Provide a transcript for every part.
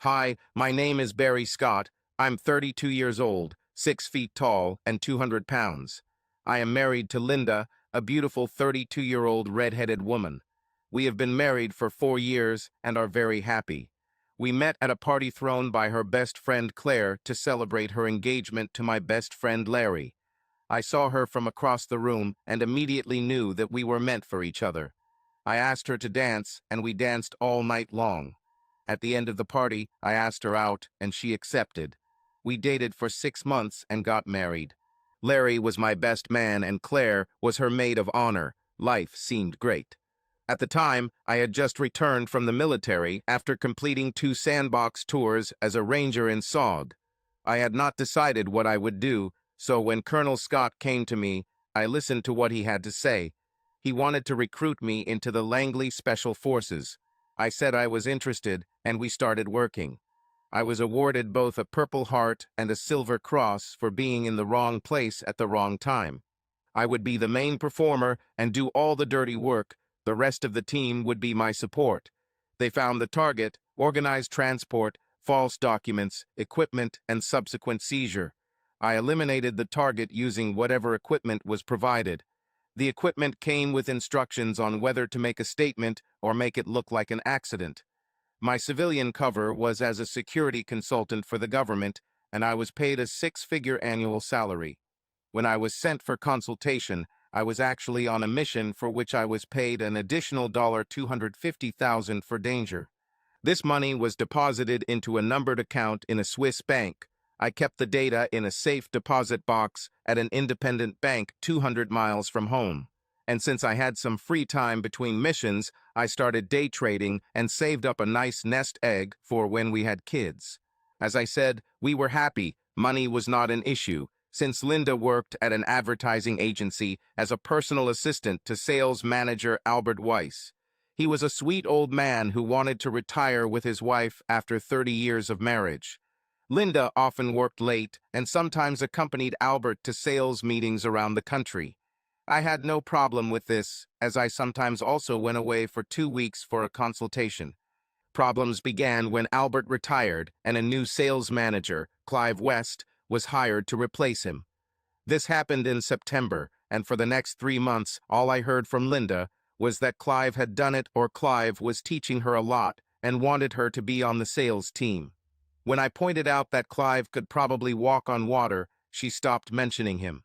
Hi, my name is Barry Scott. I'm 32 years old, 6 feet tall, and 200 pounds. I am married to Linda, a beautiful 32-year-old red-headed woman. We have been married for 4 years and are very happy. We met at a party thrown by her best friend Claire to celebrate her engagement to my best friend Larry. I saw her from across the room and immediately knew that we were meant for each other. I asked her to dance, and we danced all night long. At the end of the party, I asked her out, and she accepted. We dated for 6 months and got married. Larry was my best man, and Claire was her maid of honor. Life seemed great. At the time, I had just returned from the military after completing 2 sandbox tours as a ranger in SOG. I had not decided what I would do, so when Colonel Scott came to me, I listened to what he had to say. He wanted to recruit me into the Langley Special Forces. I said I was interested, and we started working. I was awarded both a Purple Heart and a Silver Cross for being in the wrong place at the wrong time. I would be the main performer and do all the dirty work. The rest of the team would be my support. They found the target, organized transport, false documents, equipment, and subsequent seizure. I eliminated the target using whatever equipment was provided. The equipment came with instructions on whether to make a statement or make it look like an accident. My civilian cover was as a security consultant for the government, and I was paid a 6-figure annual salary. When I was sent for consultation, I was actually on a mission for which I was paid an additional $250,000 for danger. This money was deposited into a numbered account in a Swiss bank. I kept the data in a safe deposit box at an independent bank 200 miles from home. And since I had some free time between missions, I started day trading and saved up a nice nest egg for when we had kids. As I said, we were happy. Money was not an issue, since Linda worked at an advertising agency as a personal assistant to sales manager Albert Weiss. He was a sweet old man who wanted to retire with his wife after 30 years of marriage. Linda often worked late and sometimes accompanied Albert to sales meetings around the country. I had no problem with this, as I sometimes also went away for 2 weeks for a consultation. Problems began when Albert retired and a new sales manager, Clive West, was hired to replace him. This happened in September, and for the next 3 months, all I heard from Linda was that Clive had done it or Clive was teaching her a lot and wanted her to be on the sales team. When I pointed out that Clive could probably walk on water, she stopped mentioning him.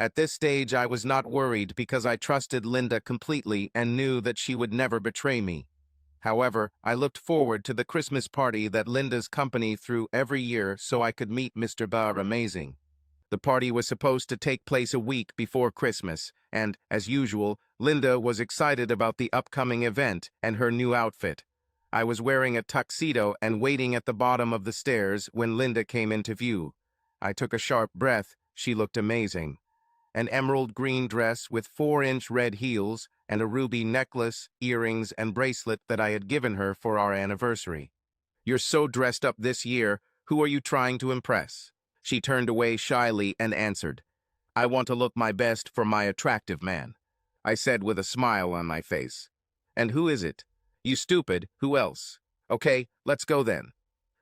At this stage, I was not worried because I trusted Linda completely and knew that she would never betray me. However, I looked forward to the Christmas party that Linda's company threw every year so I could meet Mr. Barr Amazing. The party was supposed to take place a week before Christmas, and, as usual, Linda was excited about the upcoming event and her new outfit. I was wearing a tuxedo and waiting at the bottom of the stairs when Linda came into view. I took a sharp breath. She looked amazing. An emerald green dress with 4-inch red heels and a ruby necklace, earrings, and bracelet that I had given her for our anniversary. "You're so dressed up this year. Who are you trying to impress?" She turned away shyly and answered, "I want to look my best for my attractive man," I said with a smile on my face. "And who is it?" "You stupid, who else?" "Okay, let's go then."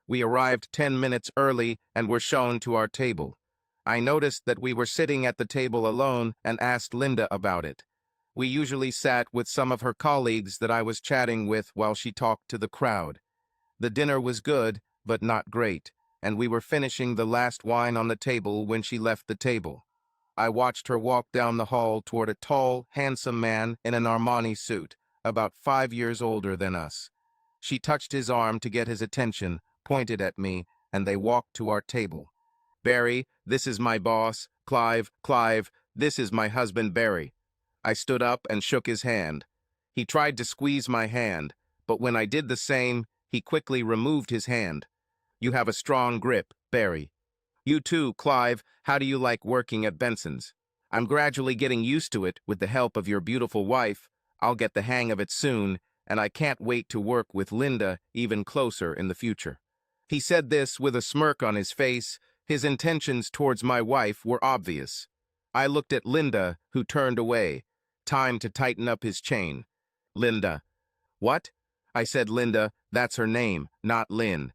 We arrived 10 minutes early and were shown to our table. I noticed that we were sitting at the table alone and asked Linda about it. We usually sat with some of her colleagues that I was chatting with while she talked to the crowd. The dinner was good, but not great, and we were finishing the last wine on the table when she left the table. I watched her walk down the hall toward a tall, handsome man in an Armani suit, about 5 years older than us. She touched his arm to get his attention, pointed at me, and they walked to our table. "Barry, this is my boss. Clive, this is my husband Barry." I stood up and shook his hand. He tried to squeeze my hand, but when I did the same, he quickly removed his hand. "You have a strong grip, Barry." "You too, Clive. How do you like working at Benson's?" "I'm gradually getting used to it with the help of your beautiful wife. I'll get the hang of it soon, and I can't wait to work with Linda even closer in the future." He said this with a smirk on his face. His intentions towards my wife were obvious. I looked at Linda, who turned away. Time to tighten up his chain. "Linda." "What?" I said. "Linda, that's her name, not Lynn."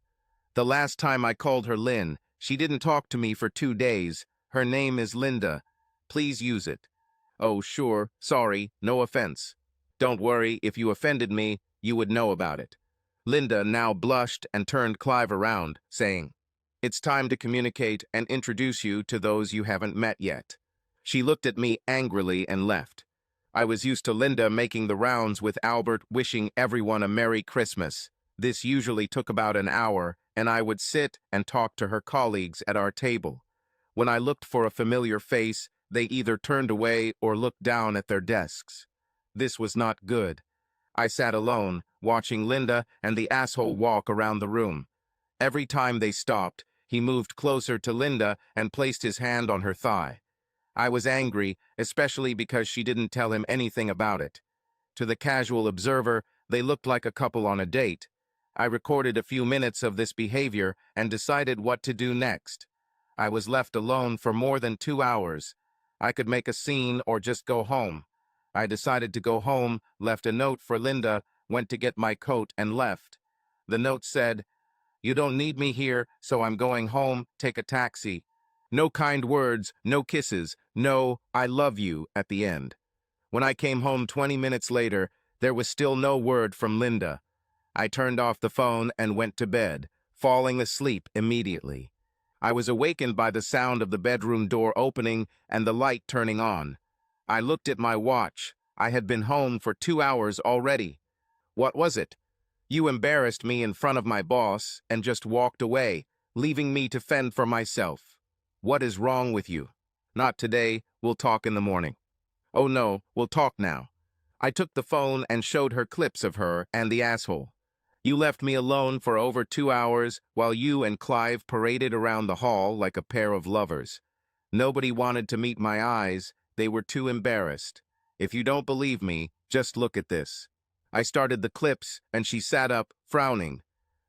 The last time I called her Lynn, she didn't talk to me for 2 days. Her name is Linda. Please use it. Oh, sure, sorry, no offense. Don't worry, if you offended me, you would know about it. Linda now blushed and turned Clive around, saying, "It's time to communicate and introduce you to those you haven't met yet." She looked at me angrily and left. I was used to Linda making the rounds with Albert wishing everyone a Merry Christmas. This usually took about an hour, and I would sit and talk to her colleagues at our table. When I looked for a familiar face, they either turned away or looked down at their desks. This was not good. I sat alone, watching Linda and the asshole walk around the room. Every time they stopped, he moved closer to Linda and placed his hand on her thigh. I was angry, especially because she didn't tell him anything about it. To the casual observer, they looked like a couple on a date. I recorded a few minutes of this behavior and decided what to do next. I was left alone for more than 2 hours. I could make a scene or just go home. I decided to go home, left a note for Linda, went to get my coat and left. The note said, "You don't need me here, so I'm going home, take a taxi." No kind words, no kisses, no "I love you" at the end. When I came home 20 minutes later, there was still no word from Linda. I turned off the phone and went to bed, falling asleep immediately. I was awakened by the sound of the bedroom door opening and the light turning on. I looked at my watch. I had been home for 2 hours already. What was it? You embarrassed me in front of my boss and just walked away, leaving me to fend for myself. What is wrong with you? Not today, we'll talk in the morning. Oh no, we'll talk now. I took the phone and showed her clips of her and the asshole. You left me alone for over 2 hours while you and Clive paraded around the hall like a pair of lovers. Nobody wanted to meet my eyes. They were too embarrassed. If you don't believe me, just look at this. I started the clips and she sat up, frowning.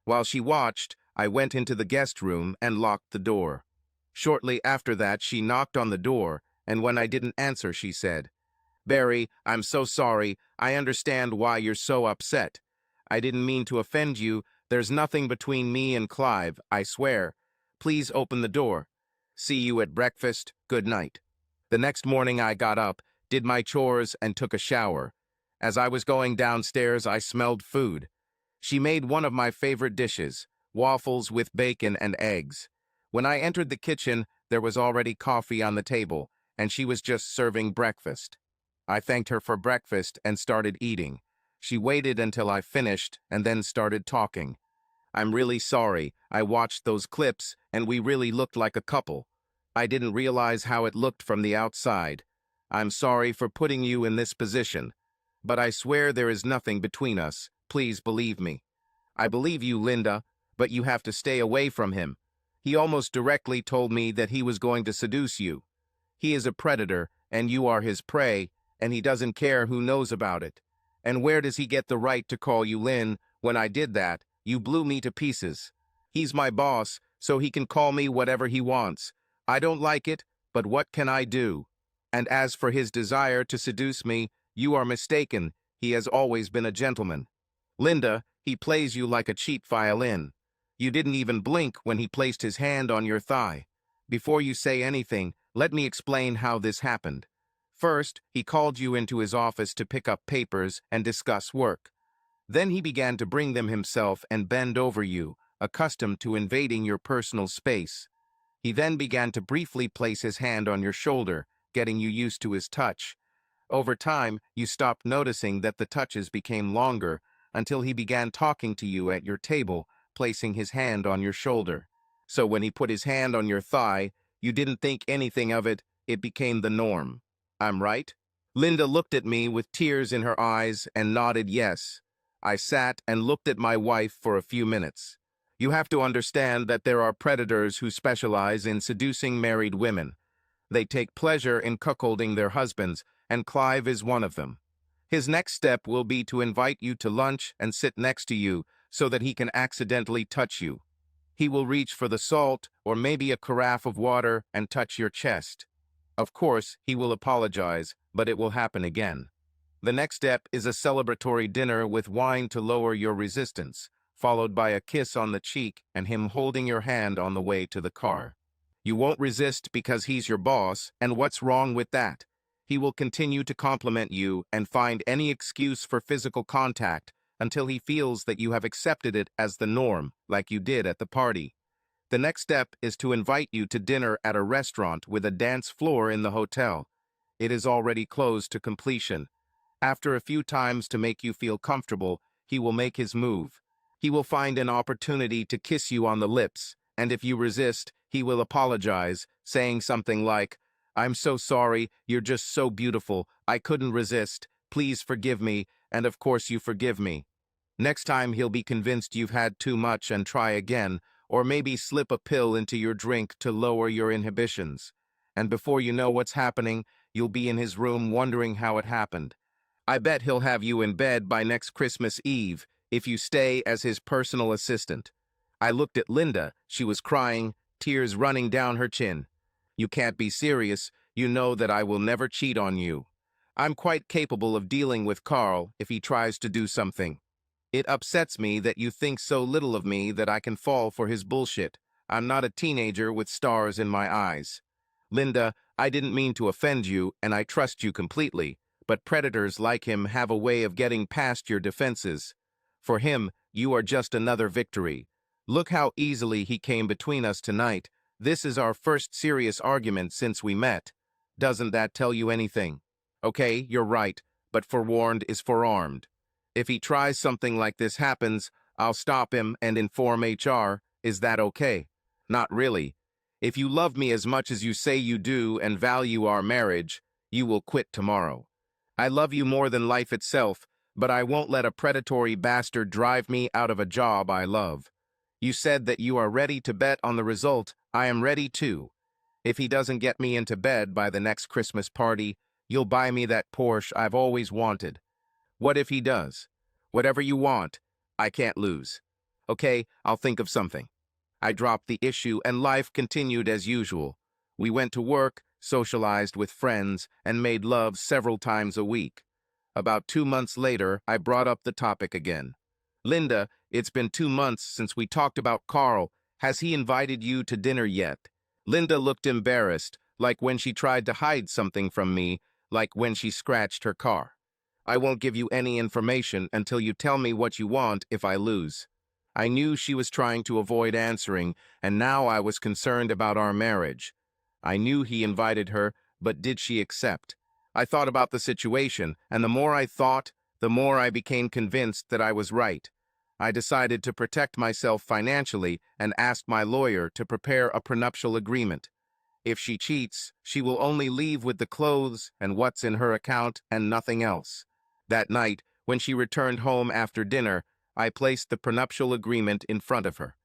While she watched, I went into the guest room and locked the door. Shortly after that, she knocked on the door, and when I didn't answer, she said, "Barry, I'm so sorry. I understand why you're so upset. I didn't mean to offend you. There's nothing between me and Clive, I swear. Please open the door. See you at breakfast. Good night." The next morning I got up, did my chores, and took a shower. As I was going downstairs, I smelled food. She made one of my favorite dishes, waffles with bacon and eggs. When I entered the kitchen, there was already coffee on the table, and she was just serving breakfast. I thanked her for breakfast and started eating. She waited until I finished and then started talking. "I'm really sorry. I watched those clips, and we really looked like a couple. I didn't realize how it looked from the outside. I'm sorry for putting you in this position. But I swear there is nothing between us. Please believe me." "I believe you, Linda, but you have to stay away from him. He almost directly told me that he was going to seduce you. He is a predator, and you are his prey, and he doesn't care who knows about it. And where does he get the right to call you Lynn? When I did that, you blew me to pieces. He's my boss, so he can call me whatever he wants. I don't like it, but what can I do? And as for his desire to seduce me, you are mistaken. He has always been a gentleman. Linda, he plays you like a cheap violin. You didn't even blink when he placed his hand on your thigh. Before you say anything, let me explain how this happened. First, he called you into his office to pick up papers and discuss work. Then he began to bring them himself and bend over you, accustomed to invading your personal space. He then began to briefly place his hand on your shoulder, getting you used to his touch. Over time, you stopped noticing that the touches became longer until he began talking to you at your table, placing his hand on your shoulder. So when he put his hand on your thigh, you didn't think anything of it. It became the norm. I'm right? Linda looked at me with tears in her eyes and nodded yes. I sat and looked at my wife for a few minutes. You have to understand that there are predators who specialize in seducing married women. They take pleasure in cuckolding their husbands, and Clive is one of them. His next step will be to invite you to lunch and sit next to you so that he can accidentally touch you. He will reach for the salt or maybe a carafe of water and touch your chest. Of course, he will apologize, but it will happen again. The next step is a celebratory dinner with wine to lower your resistance. followed by a kiss on the cheek and him holding your hand on the way to the car. You won't resist because he's your boss, and what's wrong with that? He will continue to compliment you and find any excuse for physical contact until he feels that you have accepted it as the norm, like you did at the party. The next step is to invite you to dinner at a restaurant with a dance floor in the hotel. It is already closed to completion. After a few times to make you feel comfortable, he will make his move. He will find an opportunity to kiss you on the lips, and if you resist, he will apologize, saying something like, "I'm so sorry, you're just so beautiful, I couldn't resist, please forgive me," and of course you forgive me. Next time he'll be convinced you've had too much and try again, or maybe slip a pill into your drink to lower your inhibitions. And before you know what's happening, you'll be in his room wondering how it happened. I bet he'll have you in bed by next Christmas Eve if you stay as his personal assistant. I looked at Linda. She was crying, tears running down her chin. You can't be serious. You know that I will never cheat on you. I'm quite capable of dealing with Carl if he tries to do something. It upsets me that you think so little of me that I can fall for his bullshit. I'm not a teenager with stars in my eyes. Linda, I didn't mean to offend you, and I trust you completely, but predators like him have a way of getting past your defenses. For him, you are just another victory. Look how easily he came between us tonight. This is our first serious argument since we met. Doesn't that tell you anything? Okay, you're right, but forewarned is forearmed. If he tries something like this happens, I'll stop him and inform HR. Is that okay? Not really. If you love me as much as you say you do and value our marriage, you will quit tomorrow. I love you more than life itself, but I won't let a predatory bastard drive me out of a job I love. You said that you are ready to bet on the result. I am ready too. If he doesn't get me into bed by the next Christmas party, you'll buy me that Porsche I've always wanted. What if he does? Whatever you want, I can't lose. Okay, I'll think of something. I dropped the issue and life continued as usual. We went to work, socialized with friends, and made love several times a week. About 2 months later, I brought up the topic again. Linda, it's been 2 months since we talked about Carl. Has he invited you to dinner yet? Linda looked embarrassed, like when she tried to hide something from me, like when she scratched her car. I won't give you any information until you tell me what you want if I lose. I knew she was trying to avoid answering, and now I was concerned about our marriage. I knew he invited her, but did she accept? I thought about the situation, and the more I thought, the more I became convinced that I was right. I decided to protect myself financially and asked my lawyer to prepare a prenuptial agreement. If she cheats, she will only leave with the clothes and what's in her account and nothing else. That night, when she returned home after dinner, I placed the prenuptial agreement in front of her.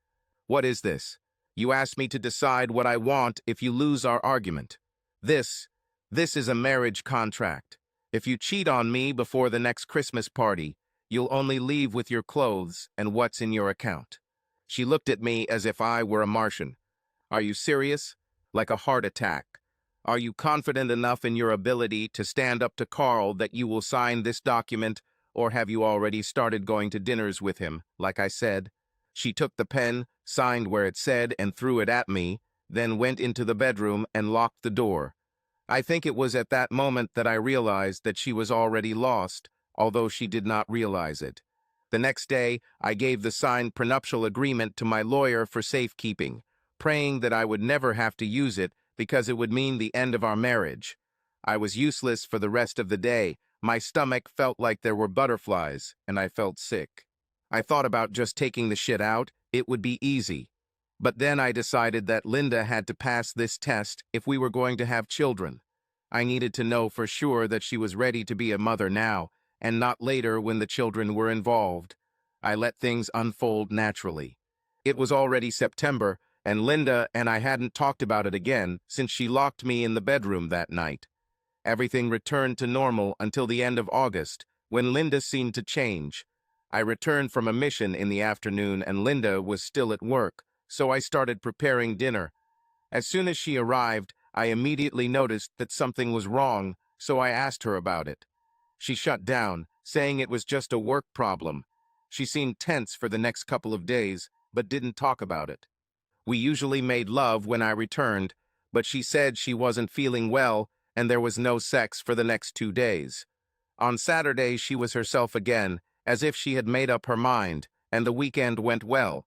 What is this? You asked me to decide what I want if you lose our argument. This is a marriage contract. If you cheat on me before the next Christmas party, you'll only leave with your clothes and what's in your account. She looked at me as if I were a Martian. Are you serious? Like a heart attack. Are you confident enough in your ability to stand up to Carl that you will sign this document, or have you already started going to dinners with him, like I said? She took the pen, signed where it said, and threw it at me, then went into the bedroom and locked the door. I think it was at that moment that I realized that she was already lost, although she did not realize it. The next day, I gave the signed prenuptial agreement to my lawyer for safekeeping, praying that I would never have to use it because it would mean the end of our marriage. I was useless for the rest of the day. My stomach felt like there were butterflies, and I felt sick. I thought about just taking the shit out. It would be easy. But then I decided that Linda had to pass this test if we were going to have children. I needed to know for sure that she was ready to be a mother now, and not later when the children were involved. I let things unfold naturally. It was already September, and Linda and I hadn't talked about it again since she locked me in the bedroom that night. Everything returned to normal until the end of August, when Linda seemed to change. I returned from a mission in the afternoon and Linda was still at work, so I started preparing dinner. As soon as she arrived, I immediately noticed that something was wrong, so I asked her about it. She shut down, saying it was just a work problem. She seemed tense for the next couple of days, but didn't talk about it. We usually made love when I returned, but she said she wasn't feeling well and there was no sex for the next 2 days. On Saturday, she was herself again, as if she had made up her mind, and the weekend went well.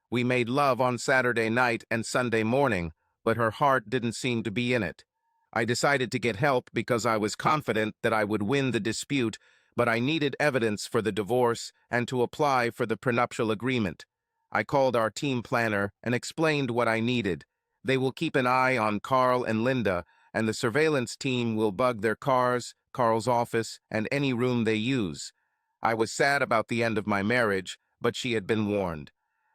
We made love on Saturday night and Sunday morning, but her heart didn't seem to be in it. I decided to get help because I was confident that I would win the dispute, but I needed evidence for the divorce and to apply for the prenuptial agreement. I called our team planner and explained what I needed. They will keep an eye on Carl and Linda, and the surveillance team will bug their cars, Carl's office, and any room they use. I was sad about the end of my marriage, but she had been warned.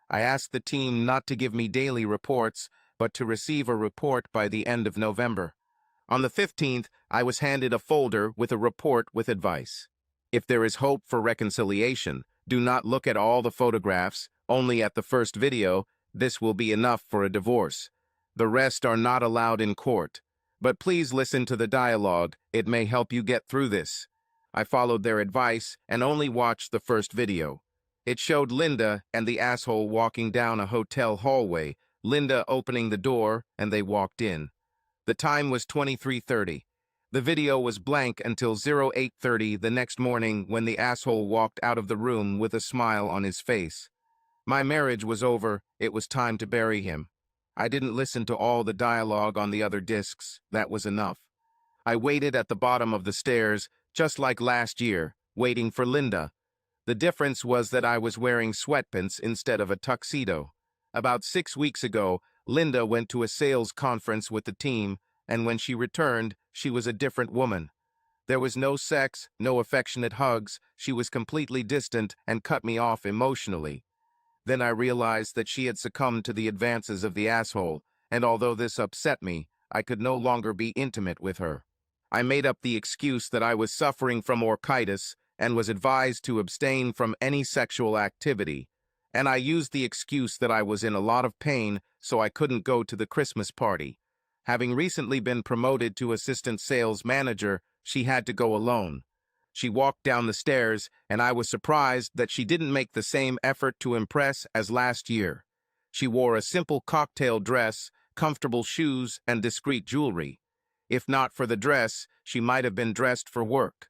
I asked the team not to give me daily reports, but to receive a report by the end of November. On the 15th, I was handed a folder with a report with advice. If there is hope for reconciliation, do not look at all the photographs, only at the first video. This will be enough for a divorce. The rest are not allowed in court. But please listen to the dialogue, it may help you get through this. I followed their advice and only watched the first video. It showed Linda and the asshole walking down a hotel hallway, Linda opening the door, and they walked in. The time was 23:30. The video was blank until 08:30 the next morning when the asshole walked out of the room with a smile on his face. My marriage was over, it was time to bury him. I didn't listen to all the dialogue on the other discs, that was enough. I waited at the bottom of the stairs, just like last year, waiting for Linda. The difference was that I was wearing sweatpants instead of a tuxedo. About 6 weeks ago, Linda went to a sales conference with the team, and when she returned, she was a different woman. There was no sex, no affectionate hugs, she was completely distant and cut me off emotionally. Then I realized that she had succumbed to the advances of the asshole, and although this upset me, I could no longer be intimate with her. I made up the excuse that I was suffering from orchitis and was advised to abstain from any sexual activity, and I used the excuse that I was in a lot of pain so I couldn't go to the Christmas party. Having recently been promoted to assistant sales manager, she had to go alone. She walked down the stairs, and I was surprised that she didn't make the same effort to impress as last year. She wore a simple cocktail dress, comfortable shoes, and discreet jewelry. If not for the dress, she might have been dressed for work.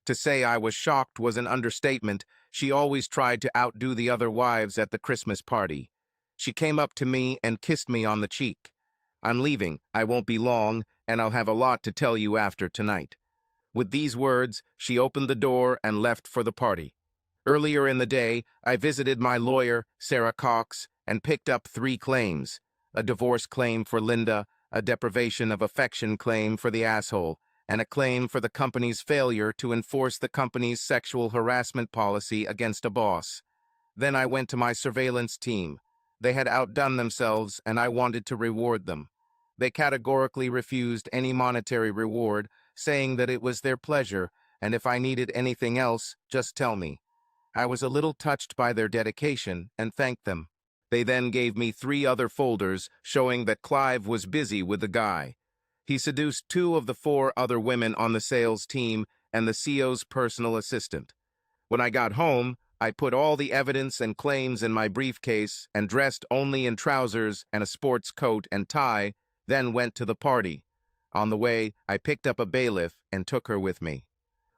To say I was shocked was an understatement. She always tried to outdo the other wives at the Christmas party. She came up to me and kissed me on the cheek. I'm leaving, I won't be long, and I'll have a lot to tell you after tonight. With these words, she opened the door and left for the party. Earlier in the day, I visited my lawyer, Sarah Cox, and picked up 3 claims: a divorce claim for Linda, a deprivation of affection claim for the asshole, and a claim for the company's failure to enforce the company's sexual harassment policy against a boss. Then I went to my surveillance team. They had outdone themselves, and I wanted to reward them. They categorically refused any monetary reward, saying that it was their pleasure, and if I needed anything else, just tell me. I was a little touched by their dedication and thanked them. They then gave me 3 other folders showing that Clive was busy with the guy. He seduced 2 of the 4 other women on the sales team and the CEO's personal assistant. When I got home, I put all the evidence and claims in my briefcase and dressed only in trousers and a sports coat and tie, then went to the party. On the way, I picked up a bailiff and took her with me.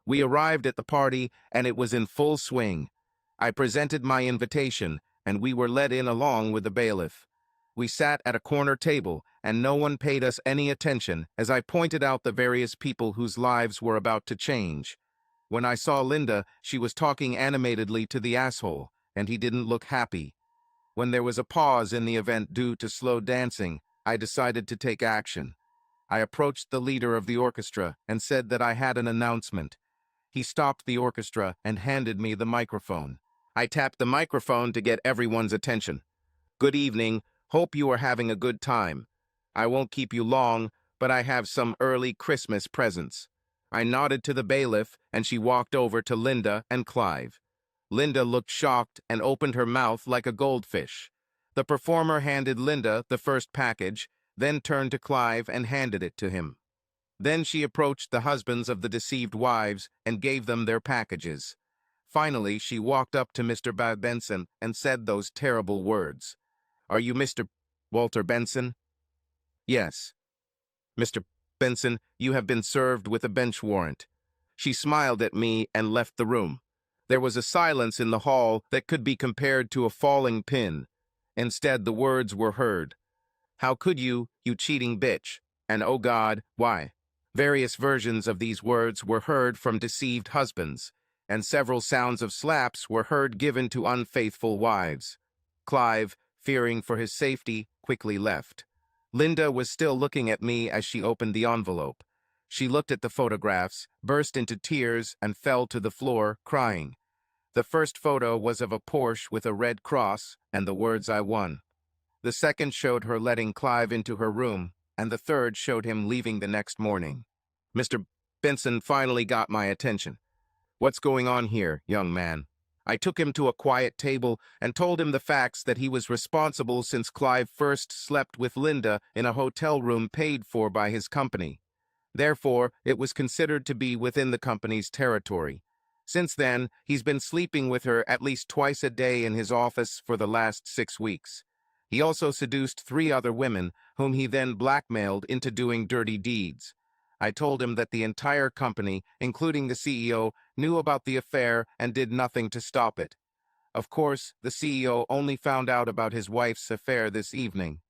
We arrived at the party, and it was in full swing. I presented my invitation, and we were let in along with the bailiff. We sat at a corner table, and no one paid us any attention as I pointed out the various people whose lives were about to change. When I saw Linda, she was talking animatedly to the asshole, and he didn't look happy. When there was a pause in the event due to slow dancing, I decided to take action. I approached the leader of the orchestra and said that I had an announcement. He stopped the orchestra and handed me the microphone. I tapped the microphone to get everyone's attention. Good evening. Hope you are having a good time. I won't keep you long, but I have some early Christmas presents. I nodded to the bailiff, and she walked over to Linda and Clive. Linda looked shocked and opened her mouth like a goldfish. The performer handed Linda the first package, then turned to Clive and handed it to him. Then she approached the husbands of the deceived wives and gave them their packages. Finally, she walked up to Mr. Benson and said those terrible words. "Are you Mr. Walter Benson?" "Yes." "Mr. Benson, you have been served with a bench warrant." She smiled at me and left the room. There was a silence in the hall that could be compared to a falling pin. Instead, the words were heard. "How could you, you cheating bitch? And oh God, why?" Various versions of these words were heard from deceived husbands, and several sounds of slaps were heard given to unfaithful wives. Clive, fearing for his safety, quickly left. Linda was still looking at me as she opened the envelope. She looked at the photographs, burst into tears, and fell to the floor, crying. The first photo was of a Porsche with a red cross and the words "I won." The second showed her letting Clive into her room, and the third showed him leaving the next morning. Mr. Benson finally got my attention. "What's going on here, young man?" I took him to a quiet table and told him the facts that he was responsible since Clive first slept with Linda in a hotel room paid for by his company. Therefore, it was considered to be within the company's territory. Since then, he's been sleeping with her at least twice a day in his office for the last 6 weeks. He also seduced 3 other women, whom he then blackmailed into doing dirty deeds. I told him that the entire company, including the CEO, knew about the affair and did nothing to stop it. Of course, the CEO only found out about his wife's affair this evening.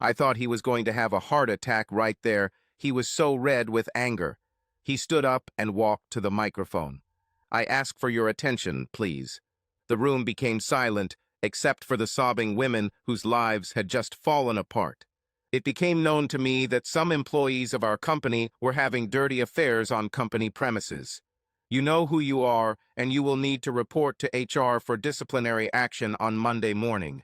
I thought he was going to have a heart attack right there. He was so red with anger. He stood up and walked to the microphone. "I ask for your attention, please." The room became silent, except for the sobbing women whose lives had just fallen apart. It became known to me that some employees of our company were having dirty affairs on company premises. You know who you are, and you will need to report to HR for disciplinary action on Monday morning.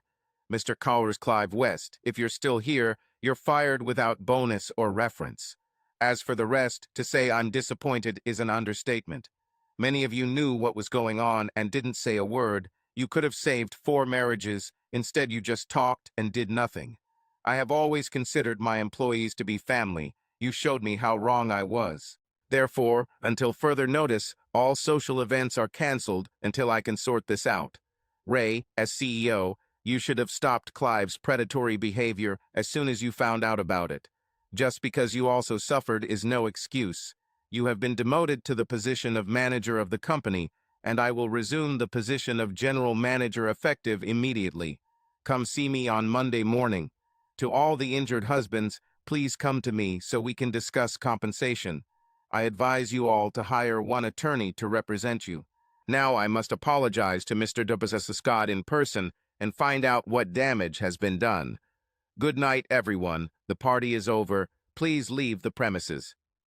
Mr. Cowers Clive West, if you're still here, you're fired without bonus or reference. As for the rest, to say I'm disappointed is an understatement. Many of you knew what was going on and didn't say a word. You could have saved 4 marriages. Instead, you just talked and did nothing. I have always considered my employees to be family. You showed me how wrong I was. Therefore, until further notice, all social events are canceled until I can sort this out. Ray, as CEO, you should have stopped Clive's predatory behavior as soon as you found out about it. Just because you also suffered is no excuse. You have been demoted to the position of manager of the company, and I will resume the position of general manager effective immediately. Come see me on Monday morning. To all the injured husbands, please come to me so we can discuss compensation. I advise you all to hire one attorney to represent you. Now I must apologize to Mr. Scott in person and find out what damage has been done. Good night, everyone. The party is over. Please leave the premises.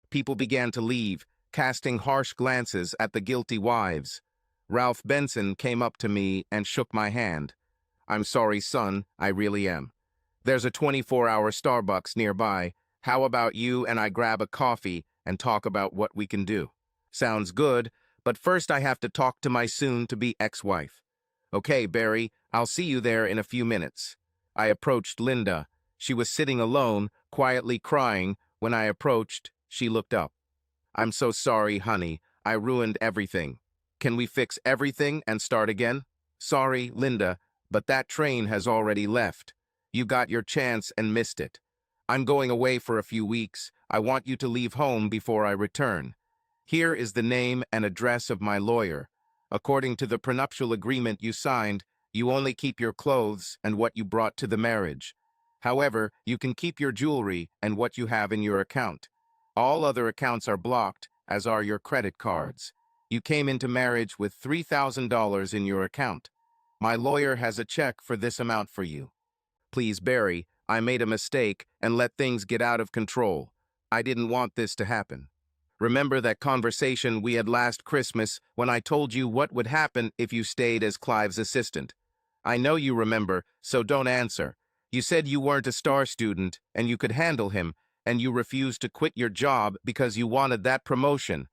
People began to leave, casting harsh glances at the guilty wives. Ralph Benson came up to me and shook my hand. "I'm sorry, son, I really am. There's a 24-hour Starbucks nearby. How about you and I grab a coffee and talk about what we can do?" "Sounds good, but first I have to talk to my soon-to-be ex-wife." "Okay, Barry, I'll see you there in a few minutes." I approached Linda. She was sitting alone, quietly crying. When I approached, she looked up. "I'm so sorry, honey. I ruined everything. Can we fix everything and start again?" "Sorry, Linda, but that train has already left. You got your chance and missed it. I'm going away for a few weeks. I want you to leave home before I return. Here is the name and address of my lawyer. According to the prenuptial agreement you signed, you only keep your clothes and what you brought to the marriage. However, you can keep your jewelry and what you have in your account. All other accounts are blocked, as are your credit cards. You came into marriage with $3,000 in your account. My lawyer has a check for this amount for you. Please, Barry, I made a mistake and let things get out of control. I didn't want this to happen. Remember that conversation we had last Christmas when I told you what would happen if you stayed as Clive's assistant? I know you remember, so don't answer. You said you weren't a star student and you could handle him, and you refused to quit your job because you wanted that promotion.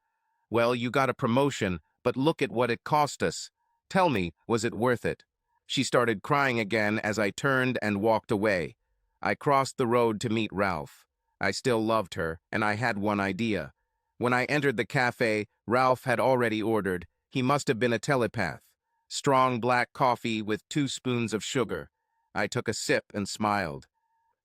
Well, you got a promotion, but look at what it cost us. Tell me, was it worth it?" She started crying again as I turned and walked away. I crossed the road to meet Ralph. I still loved her, and I had one idea. When I entered the cafe, Ralph had already ordered. He must have been a telepath. Strong black coffee with 2 spoons of sugar. I took a sip and smiled.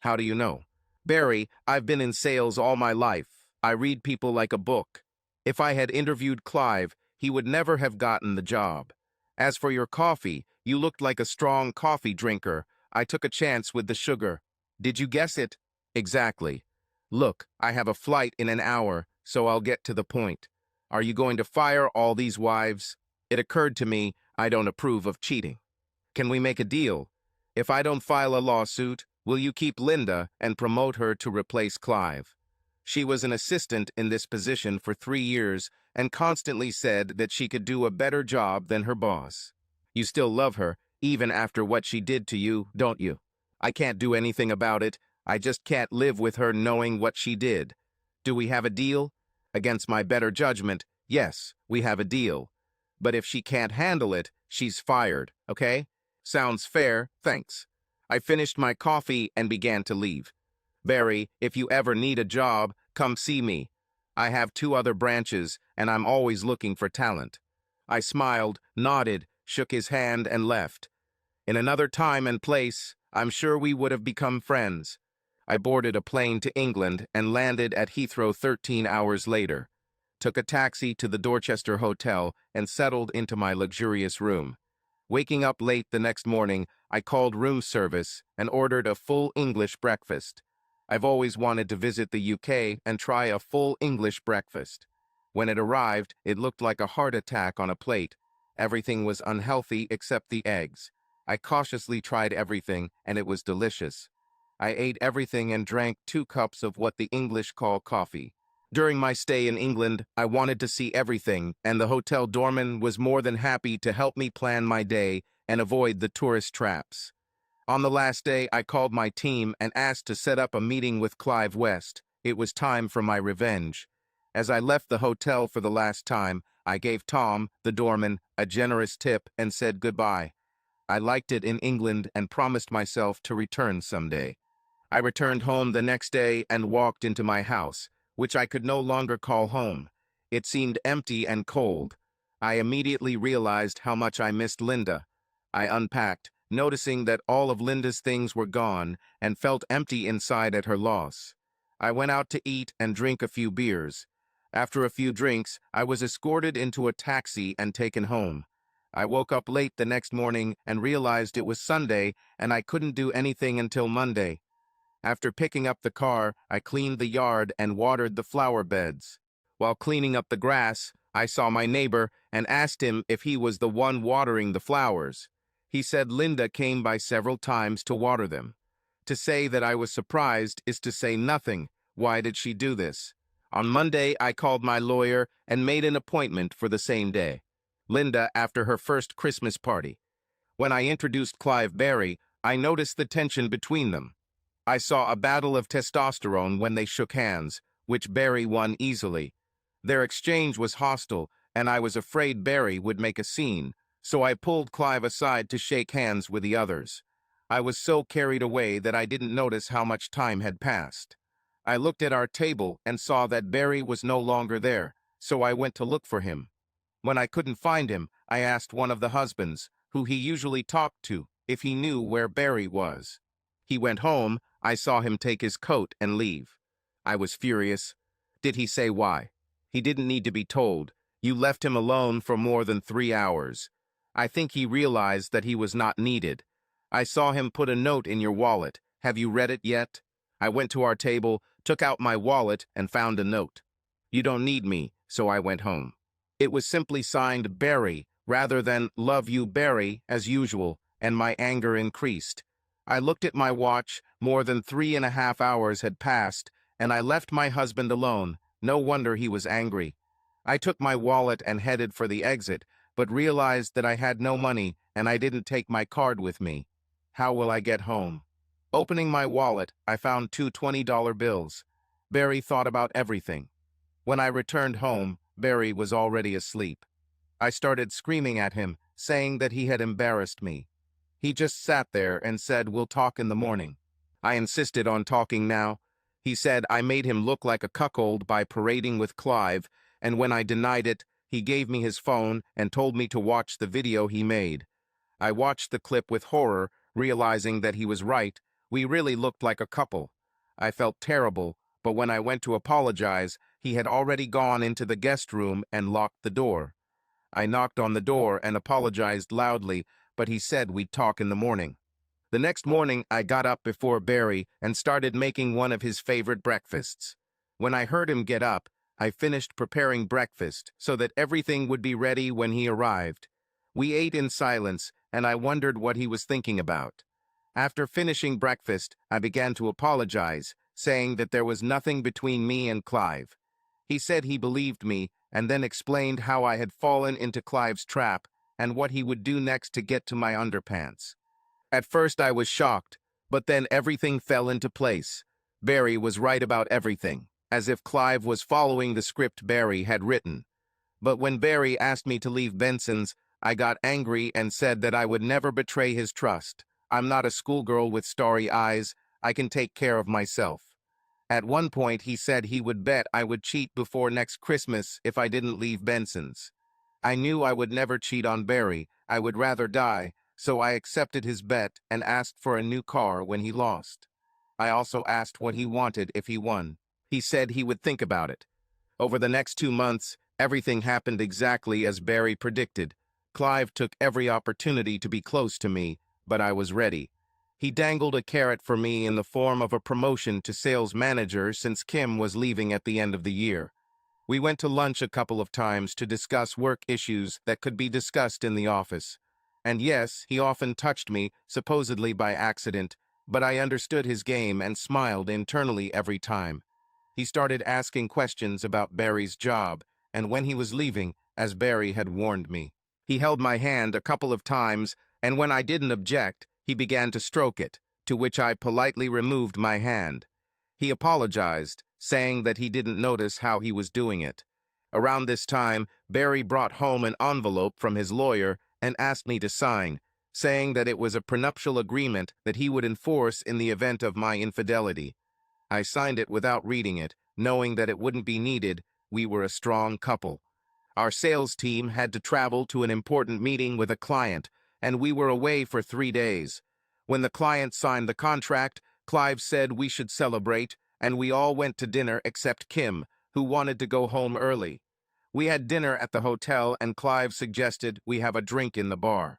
How do you know? Barry, I've been in sales all my life. I read people like a book. If I had interviewed Clive, he would never have gotten the job. As for your coffee, you looked like a strong coffee drinker. I took a chance with the sugar. Did you guess it? Exactly. Look, I have a flight in an hour, so I'll get to the point. Are you going to fire all these wives? It occurred to me I don't approve of cheating. Can we make a deal? If I don't file a lawsuit, will you keep Linda and promote her to replace Clive? She was an assistant in this position for 3 years and constantly said that she could do a better job than her boss. You still love her, even after what she did to you, don't you? I can't do anything about it. I just can't live with her knowing what she did. Do we have a deal? Against my better judgment, yes, we have a deal. But if she can't handle it, she's fired, okay? Sounds fair, thanks. I finished my coffee and began to leave. Barry, if you ever need a job, come see me. I have 2 other branches, and I'm always looking for talent. I smiled, nodded, shook his hand, and left. In another time and place, I'm sure we would have become friends. I boarded a plane to England and landed at Heathrow 13 hours later. Took a taxi to the Dorchester Hotel and settled into my luxurious room. Waking up late the next morning, I called room service and ordered a full English breakfast. I've always wanted to visit the UK and try a full English breakfast. When it arrived, it looked like a heart attack on a plate. Everything was unhealthy except the eggs. I cautiously tried everything, and it was delicious. I ate everything and drank 2 cups of what the English call coffee. During my stay in England, I wanted to see everything, and the hotel doorman was more than happy to help me plan my day and avoid the tourist traps. On the last day, I called my team and asked to set up a meeting with Clive West. It was time for my revenge. As I left the hotel for the last time, I gave Tom, the doorman, a generous tip and said goodbye. I liked it in England and promised myself to return someday. I returned home the next day and walked into my house, which I could no longer call home. It seemed empty and cold. I immediately realized how much I missed Linda. I unpacked, noticing that all of Linda's things were gone, and felt empty inside at her loss. I went out to eat and drink a few beers. After a few drinks, I was escorted into a taxi and taken home. I woke up late the next morning and realized it was Sunday and I couldn't do anything until Monday. After picking up the car, I cleaned the yard and watered the flower beds. While cleaning up the grass, I saw my neighbor and asked him if he was the one watering the flowers. He said Linda came by several times to water them. To say that I was surprised is to say nothing. Why did she do this? On Monday, I called my lawyer and made an appointment for the same day. Linda after her first Christmas party. When I introduced Clive Barry, I noticed the tension between them. I saw a battle of testosterone when they shook hands, which Barry won easily. Their exchange was hostile, and I was afraid Barry would make a scene, so I pulled Clive aside to shake hands with the others. I was so carried away that I didn't notice how much time had passed. I looked at our table and saw that Barry was no longer there, so I went to look for him. When I couldn't find him, I asked one of the husbands, who he usually talked to, if he knew where Barry was. He went home. I saw him take his coat and leave. I was furious. Did he say why? He didn't need to be told. You left him alone for more than 3 hours. I think he realized that he was not needed. I saw him put a note in your wallet. Have you read it yet? I went to our table, took out my wallet, and found a note. You don't need me, so I went home. It was simply signed Barry, rather than Love You Barry, as usual, and my anger increased. I looked at my watch. More than 3.5 hours had passed, and I left my husband alone. No wonder he was angry. I took my wallet and headed for the exit, but realized that I had no money and I didn't take my card with me. How will I get home? Opening my wallet, I found 2 $20 bills. Barry thought about everything. When I returned home, Barry was already asleep. I started screaming at him, saying that he had embarrassed me. He just sat there and said, "We'll talk in the morning." I insisted on talking now. He said I made him look like a cuckold by parading with Clive, and when I denied it, he gave me his phone and told me to watch the video he made. I watched the clip with horror, realizing that he was right. We really looked like a couple. I felt terrible, but when I went to apologize, he had already gone into the guest room and locked the door. I knocked on the door and apologized loudly, but he said we'd talk in the morning. The next morning, I got up before Barry and started making one of his favorite breakfasts. When I heard him get up, I finished preparing breakfast so that everything would be ready when he arrived. We ate in silence, and I wondered what he was thinking about. After finishing breakfast, I began to apologize, saying that there was nothing between me and Clive. He said he believed me, and then explained how I had fallen into Clive's trap and what he would do next to get to my underpants. At first I was shocked, but then everything fell into place. Barry was right about everything, as if Clive was following the script Barry had written. But when Barry asked me to leave Benson's, I got angry and said that I would never betray his trust. I'm not a schoolgirl with starry eyes. I can take care of myself. At one point, he said he would bet I would cheat before next Christmas if I didn't leave Benson's. I knew I would never cheat on Barry. I would rather die, so I accepted his bet and asked for a new car when he lost. I also asked what he wanted if he won. He said he would think about it. Over the next 2 months, everything happened exactly as Barry predicted. Clive took every opportunity to be close to me, but I was ready. He dangled a carrot for me in the form of a promotion to sales manager since Kim was leaving at the end of the year. We went to lunch a couple of times to discuss work issues that could be discussed in the office. And yes, he often touched me, supposedly by accident, but I understood his game and smiled internally every time. He started asking questions about Barry's job, and when he was leaving, as Barry had warned me. He held my hand a couple of times, and when I didn't object, he began to stroke it, to which I politely removed my hand. He apologized, saying that he didn't notice how he was doing it. Around this time, Barry brought home an envelope from his lawyer and asked me to sign, saying that it was a prenuptial agreement that he would enforce in the event of my infidelity. I signed it without reading it, knowing that it wouldn't be needed. We were a strong couple. Our sales team had to travel to an important meeting with a client, and we were away for 3 days. When the client signed the contract, Clive said we should celebrate, and we all went to dinner except Kim, who wanted to go home early. We had dinner at the hotel, and Clive suggested we have a drink in the bar.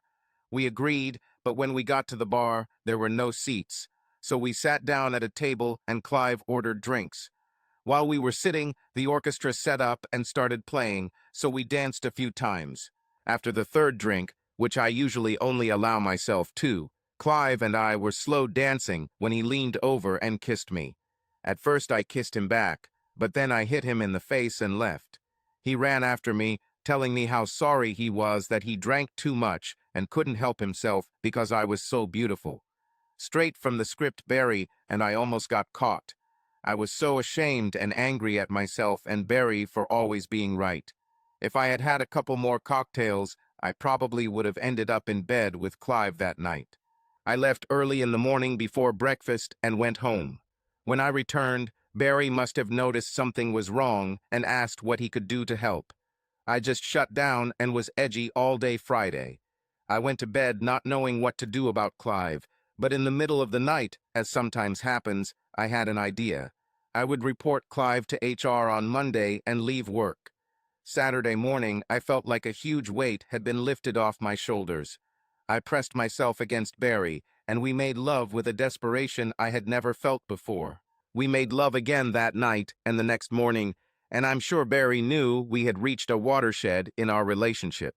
We agreed, but when we got to the bar, there were no seats. So we sat down at a table, and Clive ordered drinks. While we were sitting, the orchestra set up and started playing, so we danced a few times. After the third drink, which I usually only allow myself 2, Clive and I were slow dancing when he leaned over and kissed me. At first I kissed him back, but then I hit him in the face and left. He ran after me, telling me how sorry he was that he drank too much and couldn't help himself because I was so beautiful. Straight from the script Barry, and I almost got caught. I was so ashamed and angry at myself and Barry for always being right. If I had had a couple more cocktails, I probably would have ended up in bed with Clive that night. I left early in the morning before breakfast and went home. When I returned, Barry must have noticed something was wrong and asked what he could do to help. I just shut down and was edgy all day Friday. I went to bed not knowing what to do about Clive, but in the middle of the night, as sometimes happens, I had an idea. I would report Clive to HR on Monday and leave work. Saturday morning, I felt like a huge weight had been lifted off my shoulders. I pressed myself against Barry, and we made love with a desperation I had never felt before. We made love again that night and the next morning, and I'm sure Barry knew we had reached a watershed in our relationship.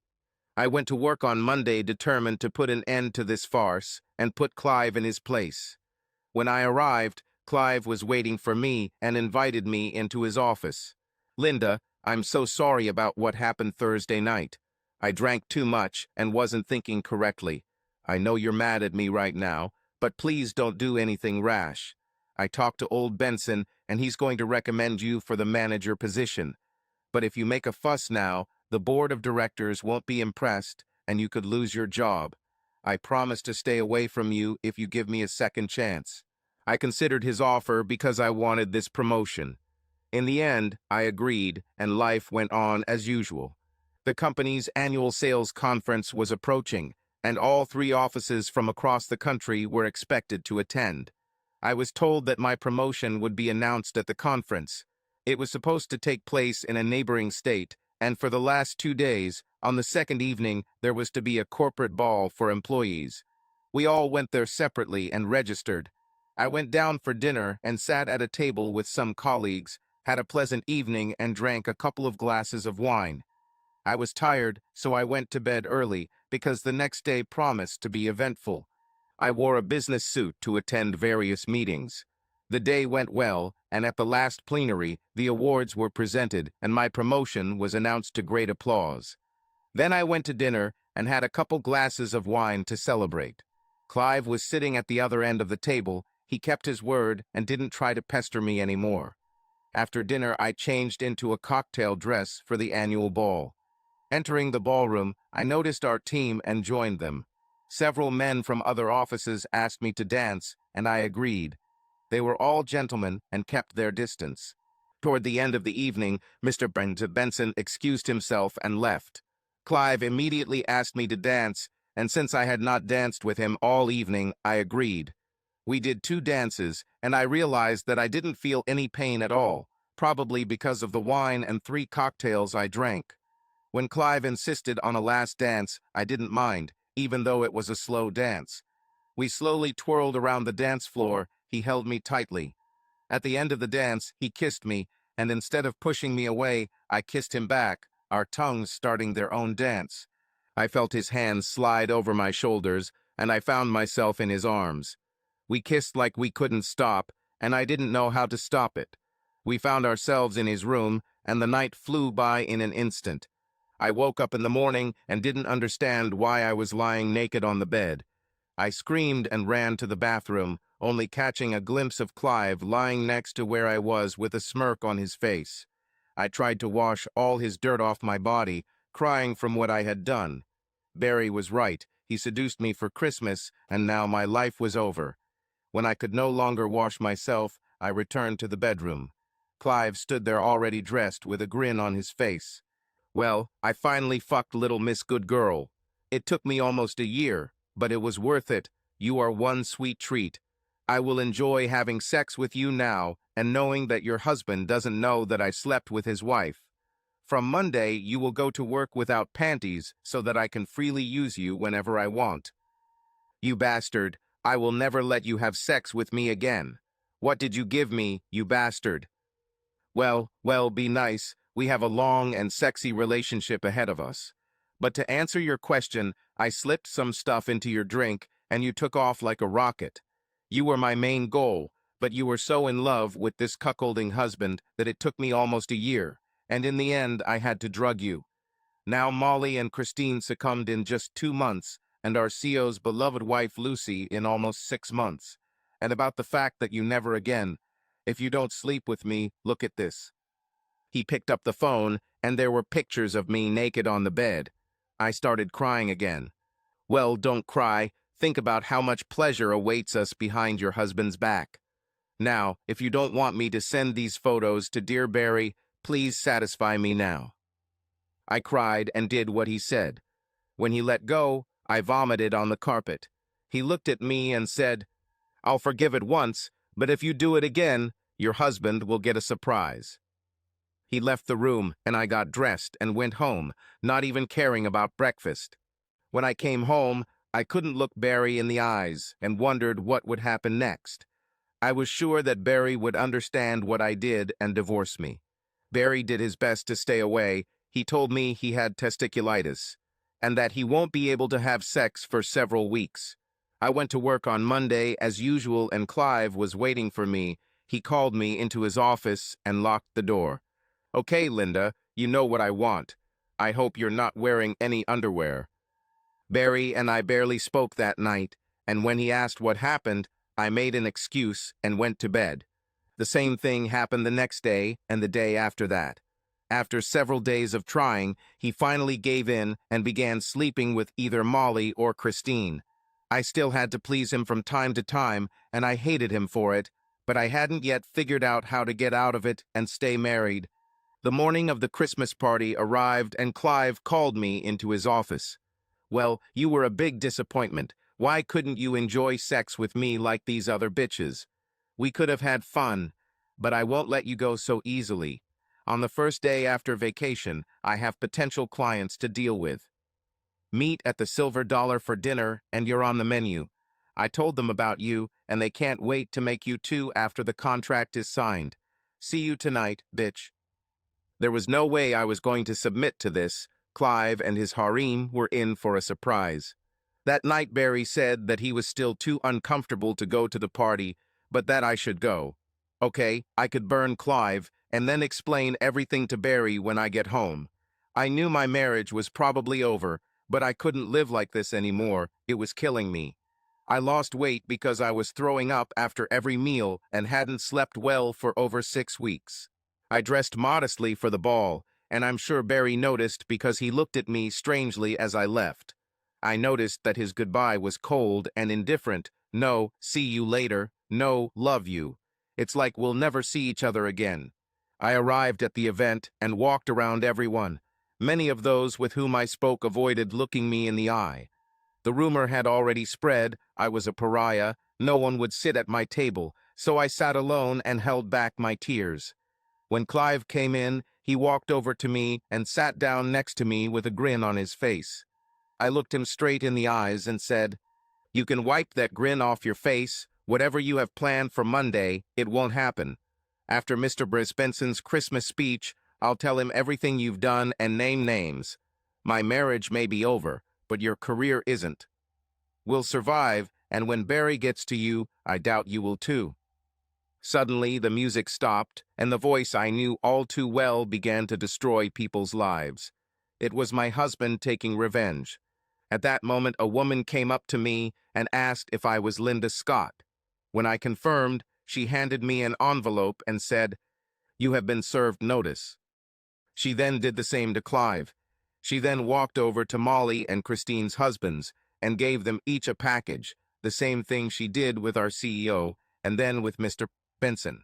I went to work on Monday determined to put an end to this farce and put Clive in his place. When I arrived, Clive was waiting for me and invited me into his office. "Linda, I'm so sorry about what happened Thursday night. I drank too much and wasn't thinking correctly. I know you're mad at me right now, but please don't do anything rash. I talked to old Benson, and he's going to recommend you for the manager position. But if you make a fuss now, the board of directors won't be impressed, and you could lose your job. I promise to stay away from you if you give me a second chance." I considered his offer because I wanted this promotion. In the end, I agreed, and life went on as usual. The company's annual sales conference was approaching, and all three offices from across the country were expected to attend. I was told that my promotion would be announced at the conference. It was supposed to take place in a neighboring state, and for the last 2 days, on the second evening, there was to be a corporate ball for employees. We all went there separately and registered. I went down for dinner and sat at a table with some colleagues, had a pleasant evening, and drank a couple of glasses of wine. I was tired, so I went to bed early because the next day promised to be eventful. I wore a business suit to attend various meetings. The day went well, and at the last plenary, the awards were presented and my promotion was announced to great applause. Then I went to dinner and had a couple glasses of wine to celebrate. Clive was sitting at the other end of the table. He kept his word and didn't try to pester me anymore. After dinner, I changed into a cocktail dress for the annual ball. Entering the ballroom, I noticed our team and joined them. Several men from other offices asked me to dance, and I agreed. They were all gentlemen and kept their distance. Toward the end of the evening, Mr. Benson excused himself and left. Clive immediately asked me to dance, and since I had not danced with him all evening, I agreed. We did 2 dances, and I realized that I didn't feel any pain at all, probably because of the wine and 3 cocktails I drank. When Clive insisted on a last dance, I didn't mind, even though it was a slow dance. We slowly twirled around the dance floor. He held me tightly. At the end of the dance, he kissed me, and instead of pushing me away, I kissed him back, our tongues starting their own dance. I felt his hands slide over my shoulders, and I found myself in his arms. We kissed like we couldn't stop, and I didn't know how to stop it. We found ourselves in his room, and the night flew by in an instant. I woke up in the morning and didn't understand why I was lying naked on the bed. I screamed and ran to the bathroom, only catching a glimpse of Clive lying next to where I was with a smirk on his face. I tried to wash all his dirt off my body, crying from what I had done. Barry was right. He seduced me for Christmas, and now my life was over. When I could no longer wash myself, I returned to the bedroom. Clive stood there already dressed with a grin on his face. Well, I finally fucked little Miss Good Girl. It took me almost a year, but it was worth it. You are one sweet treat. I will enjoy having sex with you now and knowing that your husband doesn't know that I slept with his wife. From Monday, you will go to work without panties so that I can freely use you whenever I want. You bastard, I will never let you have sex with me again. What did you give me, you bastard? Well, be nice. We have a long and sexy relationship ahead of us. But to answer your question, I slipped some stuff into your drink and you took off like a rocket. You were my main goal, but you were so in love with this cuckolding husband that it took me almost a year, and in the end I had to drug you. Now Molly and Christine succumbed in just 2 months, and our CEO's beloved wife Lucy in almost 6 months. And about the fact that you never again. If you don't sleep with me, look at this. He picked up the phone, and there were pictures of me naked on the bed. I started crying again. Well, don't cry. Think about how much pleasure awaits us behind your husband's back. Now, if you don't want me to send these photos to dear Barry, please satisfy me now. I cried and did what he said. When he let go, I vomited on the carpet. He looked at me and said, I'll forgive it once, but if you do it again, your husband will get a surprise. He left the room, and I got dressed and went home, not even caring about breakfast. When I came home, I couldn't look Barry in the eyes and wondered what would happen next. I was sure that Barry would understand what I did and divorce me. Barry did his best to stay away. He told me he had testiculitis and that he won't be able to have sex for several weeks. I went to work on Monday as usual, and Clive was waiting for me. He called me into his office and locked the door. Okay, Linda, you know what I want. I hope you're not wearing any underwear. Barry and I barely spoke that night, and when he asked what happened, I made an excuse and went to bed. The same thing happened the next day and the day after that. After several days of trying, he finally gave in and began sleeping with either Molly or Christine. I still had to please him from time to time, and I hated him for it, but I hadn't yet figured out how to get out of it and stay married. The morning of the Christmas party arrived and Clive called me into his office. Well, you were a big disappointment. Why couldn't you enjoy sex with me like these other bitches? We could have had fun, but I won't let you go so easily. On the first day after vacation, I have potential clients to deal with. Meet at the Silver Dollar for dinner, and you're on the menu. I told them about you, and they can't wait to make you two after the contract is signed. See you tonight, bitch. There was no way I was going to submit to this. Clive and his harem were in for a surprise. That night Barry said that he was still too uncomfortable to go to the party, but that I should go. Okay, I could burn Clive, and then explain everything to Barry when I get home. I knew my marriage was probably over, but I couldn't live like this anymore. It was killing me. I lost weight because I was throwing up after every meal and hadn't slept well for over 6 weeks. I dressed modestly for the ball, and I'm sure Barry noticed because he looked at me strangely as I left. I noticed that his goodbye was cold and indifferent. No, see you later. No, love you. It's like we'll never see each other again. I arrived at the event and walked around everyone. Many of those with whom I spoke avoided looking me in the eye. The rumor had already spread. I was a pariah. No one would sit at my table, so I sat alone and held back my tears. When Clive came in, he walked over to me and sat down next to me with a grin on his face. I looked him straight in the eyes and said, "You can wipe that grin off your face. Whatever you have planned for Monday, it won't happen. After Mr. Benson's Christmas speech, I'll tell him everything you've done and name names. My marriage may be over, but your career isn't. We'll survive, and when Barry gets to you, I doubt you will too." Suddenly, the music stopped, and the voice I knew all too well began to destroy people's lives. It was my husband taking revenge. At that moment, a woman came up to me and asked if I was Linda Scott. When I confirmed, she handed me an envelope and said, "You have been served notice." She then did the same to Clive. She then walked over to Molly and Christine's husbands and gave them each a package, the same thing she did with our CEO, and then with Mr. Benson.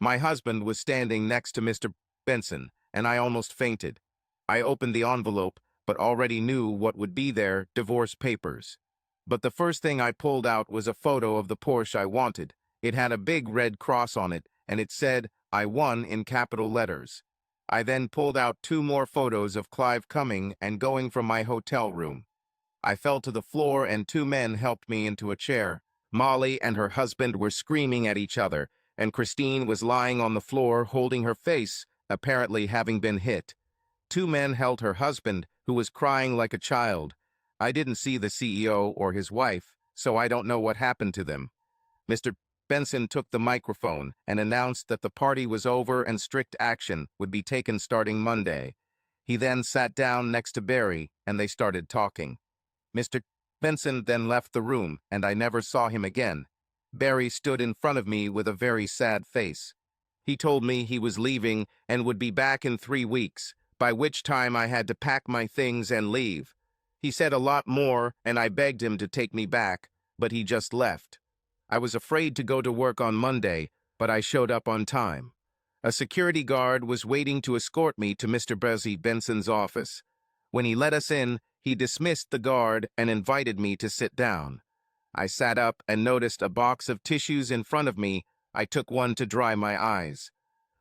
My husband was standing next to Mr. Benson, and I almost fainted. I opened the envelope, but already knew what would be there: divorce papers. But the first thing I pulled out was a photo of the Porsche I wanted. It had a big red cross on it, and it said, "I won," in capital letters. I then pulled out 2 more photos of Clive coming and going from my hotel room. I fell to the floor and 2 men helped me into a chair. Molly and her husband were screaming at each other, and Christine was lying on the floor holding her face, apparently having been hit. 2 men held her husband, who was crying like a child. I didn't see the CEO or his wife, so I don't know what happened to them. Mr. Benson took the microphone and announced that the party was over and strict action would be taken starting Monday. He then sat down next to Barry, and they started talking. Mr. Benson then left the room, and I never saw him again. Barry stood in front of me with a very sad face. He told me he was leaving and would be back in 3 weeks, by which time I had to pack my things and leave. He said a lot more, and I begged him to take me back, but he just left. I was afraid to go to work on Monday, but I showed up on time. A security guard was waiting to escort me to Mr. Benson's office. When he let us in, he dismissed the guard and invited me to sit down. I sat up and noticed a box of tissues in front of me. I took one to dry my eyes.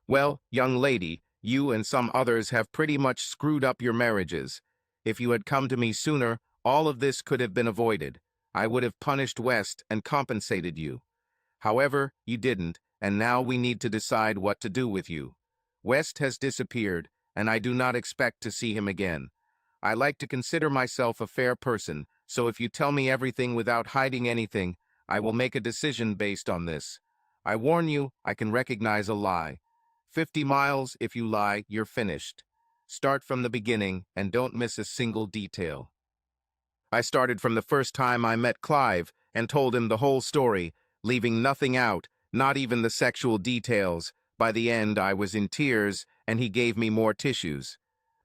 "Well, young lady, you and some others have pretty much screwed up your marriages. If you had come to me sooner, all of this could have been avoided. I would have punished West and compensated you. However, you didn't, and now we need to decide what to do with you. West has disappeared, and I do not expect to see him again. I like to consider myself a fair person, so if you tell me everything without hiding anything, I will make a decision based on this. I warn you, I can recognize a lie. 50 miles, if you lie, you're finished. Start from the beginning and don't miss a single detail." I started from the first time I met Clive and told him the whole story, leaving nothing out, not even the sexual details. By the end, I was in tears, and he gave me more tissues.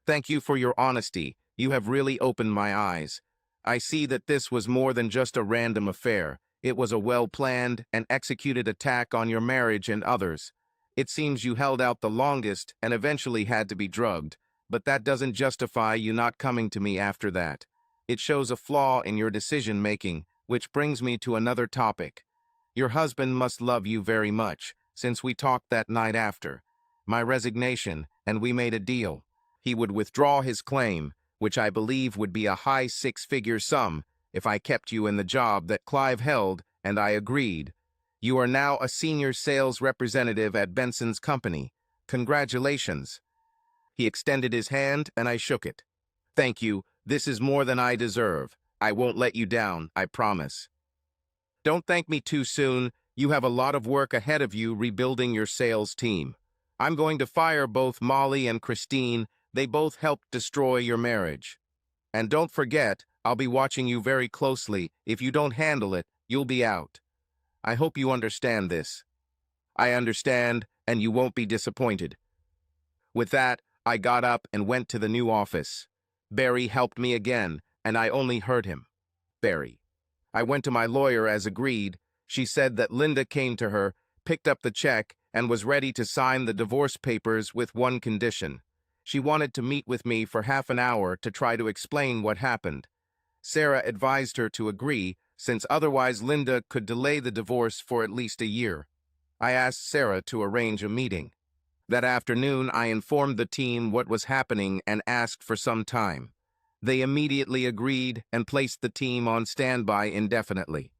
"Thank you for your honesty. You have really opened my eyes. I see that this was more than just a random affair. It was a well-planned and executed attack on your marriage and others. It seems you held out the longest and eventually had to be drugged, but that doesn't justify you not coming to me after that. It shows a flaw in your decision-making, which brings me to another topic. Your husband must love you very much, since we talked that night after my resignation, and we made a deal. He would withdraw his claim, which I believe would be a high six-figure sum, if I kept you in the job that Clive held, and I agreed. You are now a senior sales representative at Benson's company. Congratulations. He extended his hand, and I shook it. Thank you. This is more than I deserve. I won't let you down, I promise. Don't thank me too soon. You have a lot of work ahead of you rebuilding your sales team. I'm going to fire both Molly and Christine. They both helped destroy your marriage. And don't forget, I'll be watching you very closely. If you don't handle it, you'll be out. I hope you understand this. I understand, and you won't be disappointed. With that, I got up and went to the new office. Barry helped me again, and I only heard him. Barry. I went to my lawyer as agreed. She said that Linda came to her, picked up the check, and was ready to sign the divorce papers with one condition. She wanted to meet with me for half an hour to try to explain what happened. Sarah advised her to agree, since otherwise Linda could delay the divorce for at least a year. I asked Sarah to arrange a meeting. That afternoon, I informed the team what was happening and asked for some time. They immediately agreed and placed the team on standby indefinitely.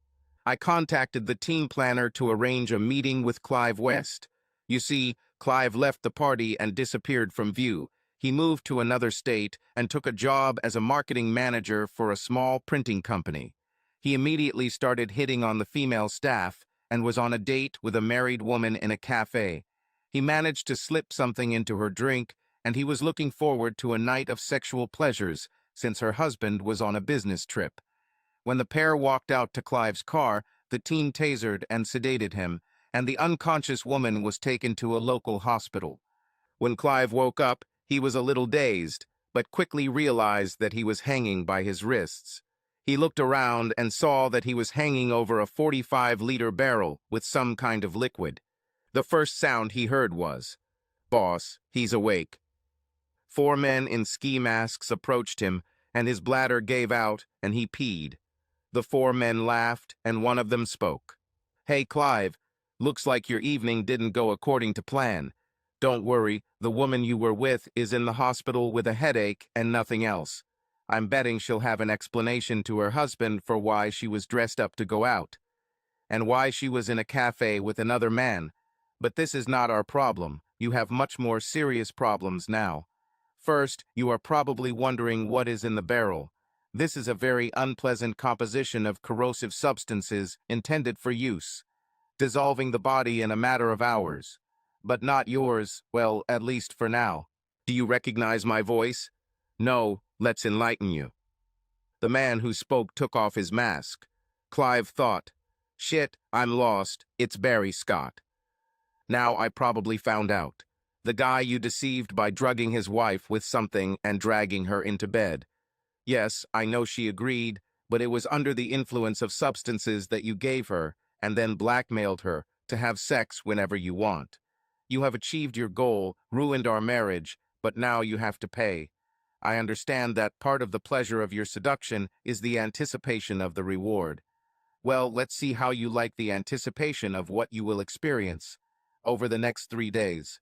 I contacted the team planner to arrange a meeting with Clive West. You see, Clive left the party and disappeared from view. He moved to another state and took a job as a marketing manager for a small printing company. He immediately started hitting on the female staff and was on a date with a married woman in a cafe. He managed to slip something into her drink, and he was looking forward to a night of sexual pleasures since her husband was on a business trip. When the pair walked out to Clive's car, the team tasered and sedated him, and the unconscious woman was taken to a local hospital. When Clive woke up, he was a little dazed, but quickly realized that he was hanging by his wrists. He looked around and saw that he was hanging over a 45-liter barrel with some kind of liquid. The first sound he heard was, "Boss, he's awake." 4 men in ski masks approached him, and his bladder gave out, and he peed. The 4 men laughed, and one of them spoke. "Hey, Clive, looks like your evening didn't go according to plan. Don't worry, the woman you were with is in the hospital with a headache and nothing else. I'm betting she'll have an explanation to her husband for why she was dressed up to go out, and why she was in a cafe with another man. But this is not our problem. You have much more serious problems now. First, you are probably wondering what is in the barrel. This is a very unpleasant composition of corrosive substances intended for use, dissolving the body in a matter of hours. But not yours, well, at least for now. Do you recognize my voice? No, let's enlighten you." The man who spoke took off his mask. Clive thought, "Shit, I'm lost. It's Barry Scott. Now I probably found out. The guy you deceived by drugging his wife with something and dragging her into bed. Yes, I know she agreed, but it was under the influence of substances that you gave her and then blackmailed her to have sex whenever you want. You have achieved your goal, ruined our marriage, but now you have to pay. I understand that part of the pleasure of your seduction is the anticipation of the reward. Well, let's see how you like the anticipation of what you will experience over the next 3 days.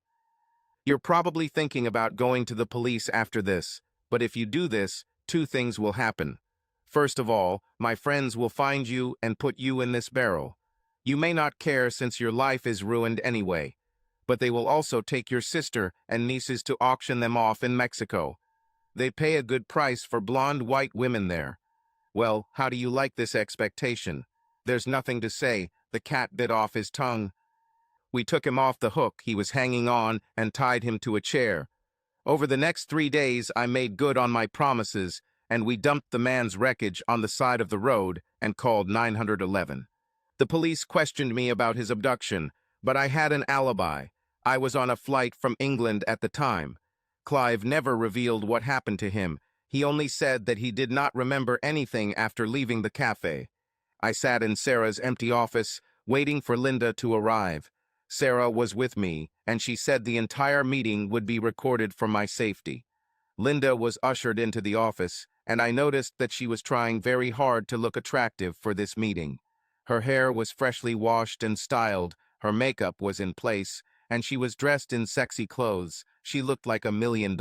You're probably thinking about going to the police after this, but if you do this, 2 things will happen. First of all, my friends will find you and put you in this barrel. You may not care since your life is ruined anyway, but they will also take your sister and nieces to auction them off in Mexico. They pay a good price for blonde white women there. Well, how do you like this expectation? There's nothing to say. The cat bit off his tongue. We took him off the hook he was hanging on and tied him to a chair. Over the next 3 days, I made good on my promises, and we dumped the man's wreckage on the side of the road and called 911. The police questioned me about his abduction, but I had an alibi. I was on a flight from England at the time. Clive never revealed what happened to him. He only said that he did not remember anything after leaving the cafe. I sat in Sarah's empty office, waiting for Linda to arrive. Sarah was with me, and she said the entire meeting would be recorded for my safety. Linda was ushered into the office, and I noticed that she was trying very hard to look attractive for this meeting. Her hair was freshly washed and styled, her makeup was in place, and she was dressed in sexy clothes. She looked like $1 million.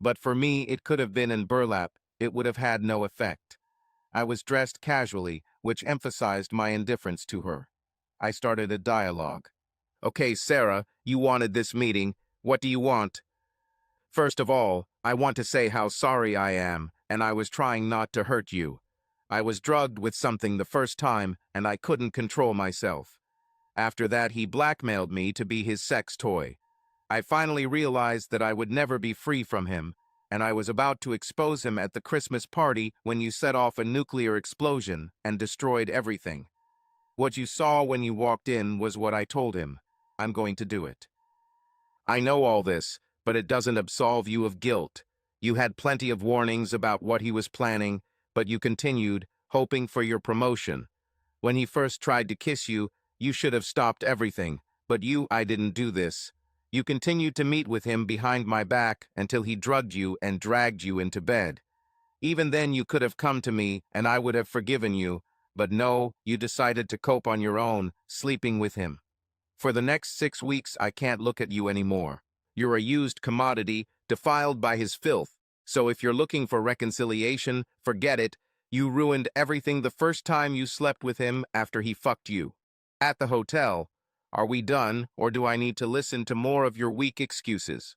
But for me, it could have been in burlap. It would have had no effect. I was dressed casually, which emphasized my indifference to her. I started a dialogue. "Okay, Sarah, you wanted this meeting. What do you want?" "First of all, I want to say how sorry I am, and I was trying not to hurt you. I was drugged with something the first time, and I couldn't control myself. After that, he blackmailed me to be his sex toy. I finally realized that I would never be free from him, and I was about to expose him at the Christmas party when you set off a nuclear explosion and destroyed everything. What you saw when you walked in was what I told him. I'm going to do it. I know all this, but it doesn't absolve you of guilt. You had plenty of warnings about what he was planning, but you continued, hoping for your promotion. When he first tried to kiss you, you should have stopped everything, but I didn't do this. You continued to meet with him behind my back until he drugged you and dragged you into bed. Even then you could have come to me and I would have forgiven you, but no, you decided to cope on your own, sleeping with him. For the next 6 weeks I can't look at you anymore. You're a used commodity, defiled by his filth. So if you're looking for reconciliation, forget it. You ruined everything the first time you slept with him after he fucked you. At the hotel, are we done, or do I need to listen to more of your weak excuses?"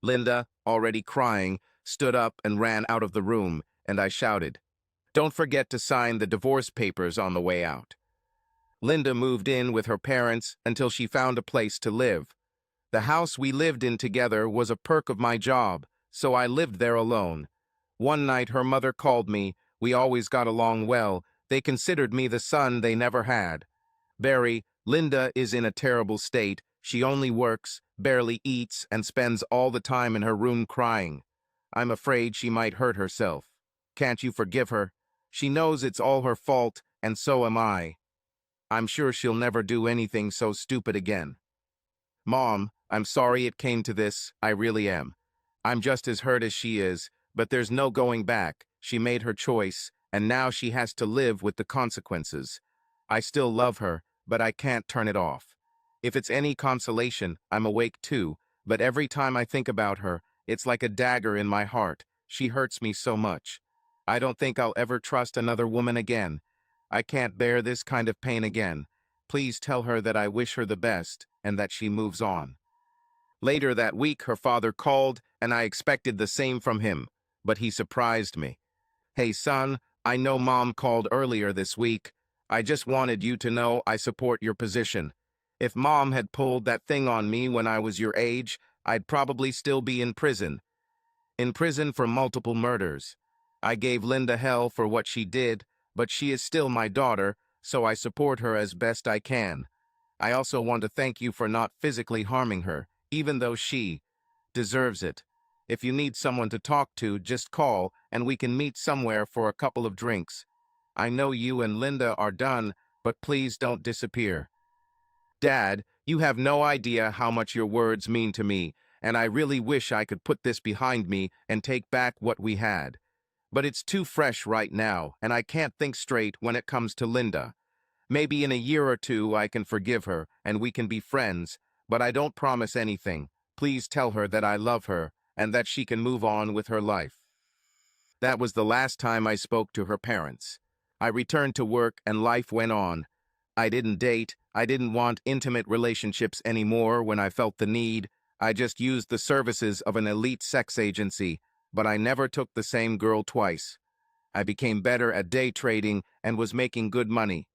Linda, already crying, stood up and ran out of the room, and I shouted, "Don't forget to sign the divorce papers on the way out." Linda moved in with her parents until she found a place to live. The house we lived in together was a perk of my job, so I lived there alone. One night her mother called me. We always got along well. They considered me the son they never had. "Barry, Linda is in a terrible state. She only works, barely eats, and spends all the time in her room crying. I'm afraid she might hurt herself. Can't you forgive her? She knows it's all her fault, and so am I. I'm sure she'll never do anything so stupid again." "Mom, I'm sorry it came to this. I really am. I'm just as hurt as she is, but there's no going back. She made her choice, and now she has to live with the consequences. I still love her, but I can't turn it off. If it's any consolation, I'm awake too, but every time I think about her, it's like a dagger in my heart. She hurts me so much. I don't think I'll ever trust another woman again. I can't bear this kind of pain again. Please tell her that I wish her the best and that she moves on." Later that week, her father called, and I expected the same from him, but he surprised me. "Hey, son, I know Mom called earlier this week. I just wanted you to know I support your position. If Mom had pulled that thing on me when I was your age, I'd probably still be in prison. In prison for multiple murders. I gave Linda hell for what she did, but she is still my daughter, so I support her as best I can. I also want to thank you for not physically harming her, even though she deserves it. If you need someone to talk to, just call, and we can meet somewhere for a couple of drinks. I know you and Linda are done, but please don't disappear. Dad, you have no idea how much your words mean to me, and I really wish I could put this behind me and take back what we had. But it's too fresh right now, and I can't think straight when it comes to Linda. Maybe in a year or two I can forgive her, and we can be friends, but I don't promise anything. Please tell her that I love her, and that she can move on with her life." That was the last time I spoke to her parents. I returned to work and life went on. I didn't date. I didn't want intimate relationships anymore when I felt the need. I just used the services of an elite sex agency, but I never took the same girl twice. I became better at day trading and was making good money.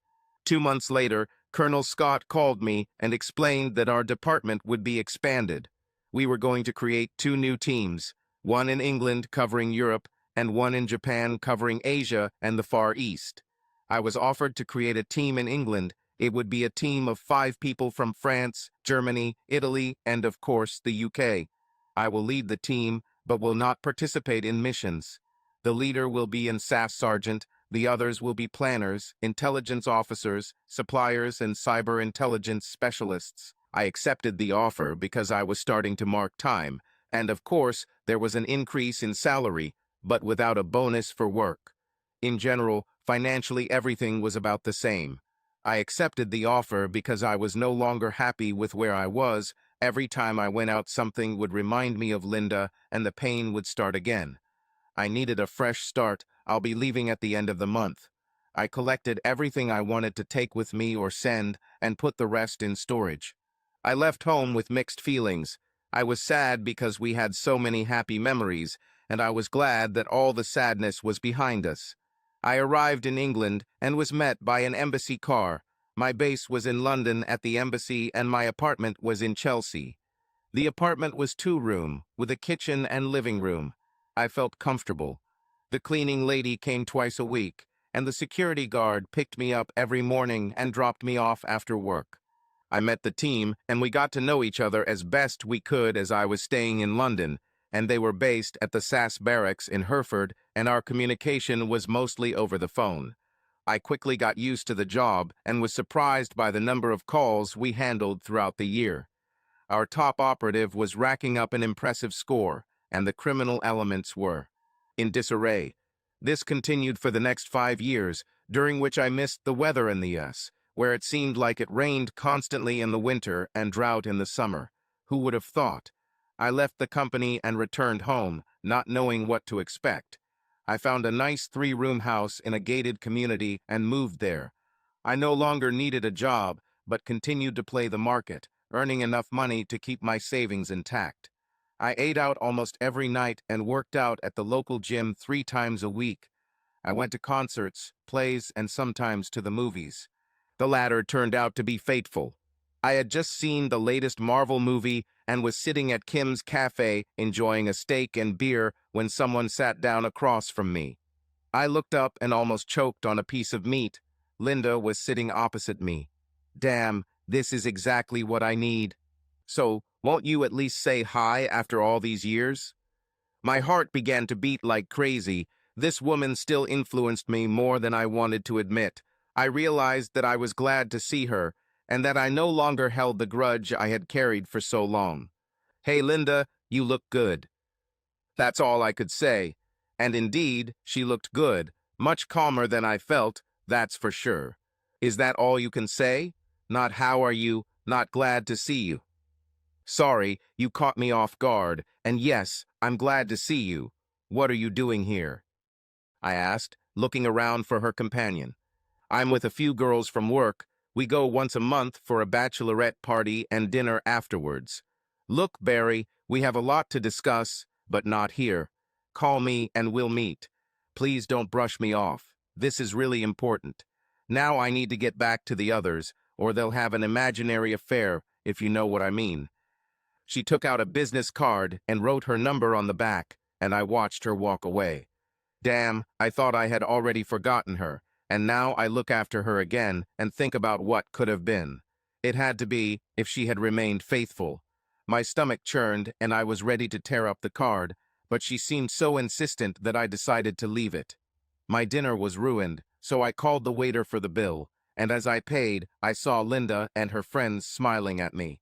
2 months later, Colonel Scott called me and explained that our department would be expanded. We were going to create 2 new teams, one in England covering Europe and one in Japan covering Asia and the Far East. I was offered to create a team in England. It would be a team of 5 people from France, Germany, Italy, and of course the UK. I will lead the team, but will not participate in missions. The leader will be an SAS sergeant, The others will be planners, intelligence officers, suppliers, and cyber intelligence specialists. I accepted the offer because I was starting to mark time, and of course, there was an increase in salary, but without a bonus for work. In general, financially everything was about the same. I accepted the offer because I was no longer happy with where I was. Every time I went out, something would remind me of Linda, and the pain would start again. I needed a fresh start. I'll be leaving at the end of the month. I collected everything I wanted to take with me or send, and put the rest in storage. I left home with mixed feelings. I was sad because we had so many happy memories, and I was glad that all the sadness was behind us. I arrived in England and was met by an embassy car. My base was in London at the embassy, and my apartment was in Chelsea. The apartment was two-room, with a kitchen and living room. I felt comfortable. The cleaning lady came twice a week, and the security guard picked me up every morning and dropped me off after work. I met the team, and we got to know each other as best we could as I was staying in London, and they were based at the SAS barracks in Hereford, and our communication was mostly over the phone. I quickly got used to the job and was surprised by the number of calls we handled throughout the year. Our top operative was racking up an impressive score, and the criminal elements were in disarray. This continued for the next 5 years, during which I missed the weather in the U.S., where it seemed like it rained constantly in the winter and drought in the summer. Who would have thought? I left the company and returned home, not knowing what to expect. I found a nice 3-room house in a gated community and moved there. I no longer needed a job, but continued to play the market, earning enough money to keep my savings intact. I ate out almost every night and worked out at the local gym 3 times a week. I went to concerts, plays, and sometimes to the movies. The latter turned out to be fateful. I had just seen the latest Marvel movie and was sitting at Kim's Cafe enjoying a steak and beer when someone sat down across from me. I looked up and almost choked on a piece of meat. Linda was sitting opposite me. Damn, this is exactly what I need. So, won't you at least say hi after all these years? My heart began to beat like crazy. This woman still influenced me more than I wanted to admit. I realized that I was glad to see her, and that I no longer held the grudge I had carried for so long. Hey, Linda, you look good. That's all I could say. And indeed, she looked good, much calmer than I felt, that's for sure. Is that all you can say? Not how are you, not glad to see you. Sorry, you caught me off guard, and yes, I'm glad to see you. What are you doing here? I asked, looking around for her companion. I'm with a few girls from work. We go once a month for a bachelorette party and dinner afterwards. Look, Barry, we have a lot to discuss, but not here. Call me and we'll meet. Please don't brush me off. This is really important. Now I need to get back to the others, or they'll have an imaginary affair, if you know what I mean. She took out a business card and wrote her number on the back, and I watched her walk away. Damn, I thought I had already forgotten her, and now I look after her again and think about what could have been. It had to be, if she had remained faithful. My stomach churned, and I was ready to tear up the card, but she seemed so insistent that I decided to leave it. My dinner was ruined, so I called the waiter for the bill, and as I paid, I saw Linda and her friends smiling at me.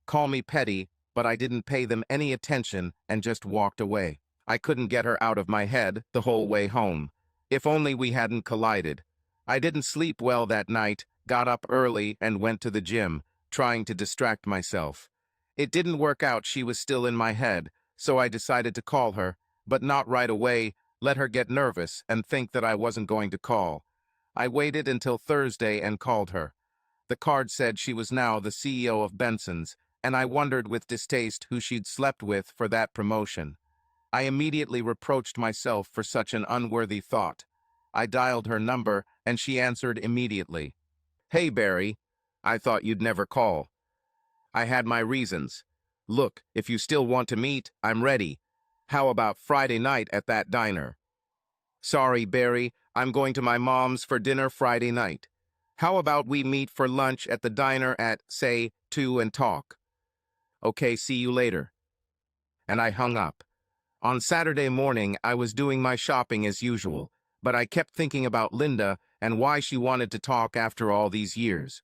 Call me petty, but I didn't pay them any attention and just walked away. I couldn't get her out of my head the whole way home. If only we hadn't collided. I didn't sleep well that night, got up early and went to the gym, trying to distract myself. It didn't work out. She was still in my head, so I decided to call her, but not right away, let her get nervous and think that I wasn't going to call. I waited until Thursday and called her. The card said she was now the CEO of Benson's, and I wondered with distaste who she'd slept with for that promotion. I immediately reproached myself for such an unworthy thought. I dialed her number, and she answered immediately. Hey, Barry. I thought you'd never call. I had my reasons. Look, if you still want to meet, I'm ready. How about Friday night at that diner? Sorry, Barry, I'm going to my mom's for dinner Friday night. How about we meet for lunch at the diner at, say, 2 and talk? Okay, see you later. And I hung up. On Saturday morning, I was doing my shopping as usual. but I kept thinking about Linda and why she wanted to talk after all these years.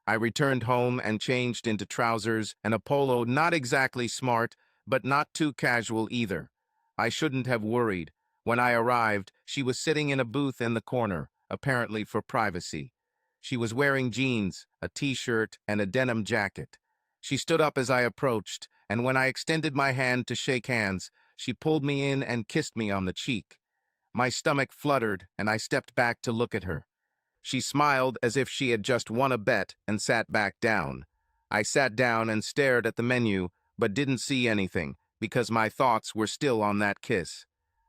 I returned home and changed into trousers and a polo, not exactly smart, but not too casual either. I shouldn't have worried. When I arrived, she was sitting in a booth in the corner, apparently for privacy. She was wearing jeans, a t-shirt, and a denim jacket. She stood up as I approached, and when I extended my hand to shake hands, she pulled me in and kissed me on the cheek. My stomach fluttered, and I stepped back to look at her. She smiled as if she had just won a bet and sat back down. I sat down and stared at the menu, but didn't see anything, because my thoughts were still on that kiss.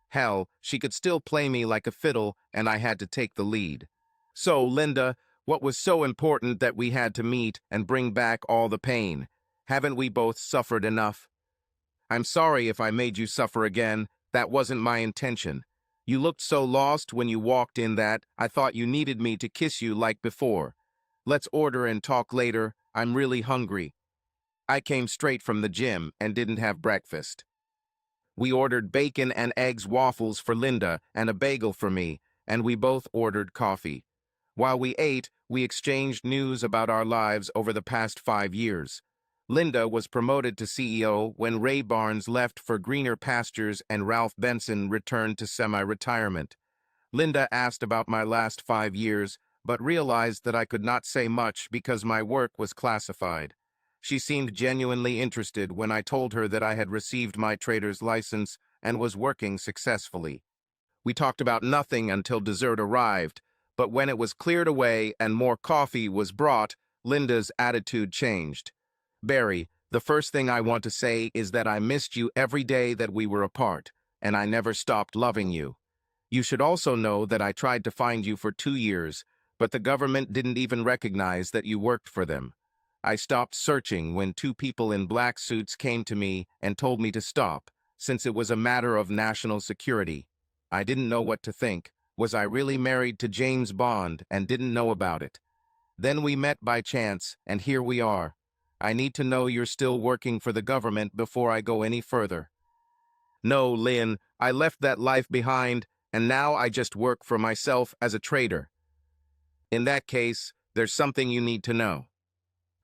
Hell, she could still play me like a fiddle, and I had to take the lead. So, Linda, what was so important that we had to meet and bring back all the pain? Haven't we both suffered enough? I'm sorry if I made you suffer again. That wasn't my intention. You looked so lost when you walked in that I thought you needed me to kiss you like before. Let's order and talk later. I'm really hungry. I came straight from the gym and didn't have breakfast. We ordered bacon and eggs waffles for Linda and a bagel for me, and we both ordered coffee. While we ate, we exchanged news about our lives over the past 5 years. Linda was promoted to CEO when Ray Barnes left for greener pastures and Ralph Benson returned to semi-retirement. Linda asked about my last 5 years, but realized that I could not say much because my work was classified. She seemed genuinely interested when I told her that I had received my trader's license and was working successfully. We talked about nothing until dessert arrived, but when it was cleared away and more coffee was brought, Linda's attitude changed. Barry, the first thing I want to say is that I missed you every day that we were apart, and I never stopped loving you. You should also know that I tried to find you for 2 years, but the government didn't even recognize that you worked for them. I stopped searching when 2 people in black suits came to me and told me to stop, since it was a matter of national security. I didn't know what to think. Was I really married to James Bond and didn't know about it? Then we met by chance, and here we are. I need to know you're still working for the government before I go any further. No, Lynn, I left that life behind, and now I just work for myself as a trader. In that case, there's something you need to know.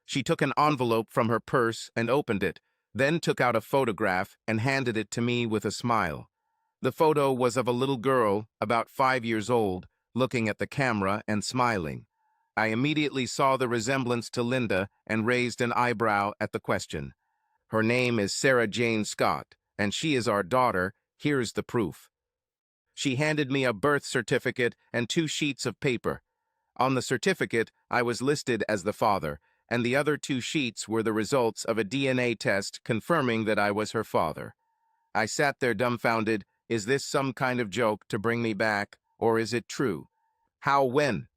She took an envelope from her purse and opened it, then took out a photograph and handed it to me with a smile. The photo was of a little girl, about 5 years old, looking at the camera and smiling. I immediately saw the resemblance to Linda and raised an eyebrow at the question. Her name is Sarah Jane Scott, and she is our daughter. Here's the proof. She handed me a birth certificate and 2 sheets of paper. On the certificate, I was listed as the father, and the other 2 sheets were the results of a DNA test confirming that I was her father. I sat there dumbfounded. Is this some kind of joke to bring me back, or is it true? How, when?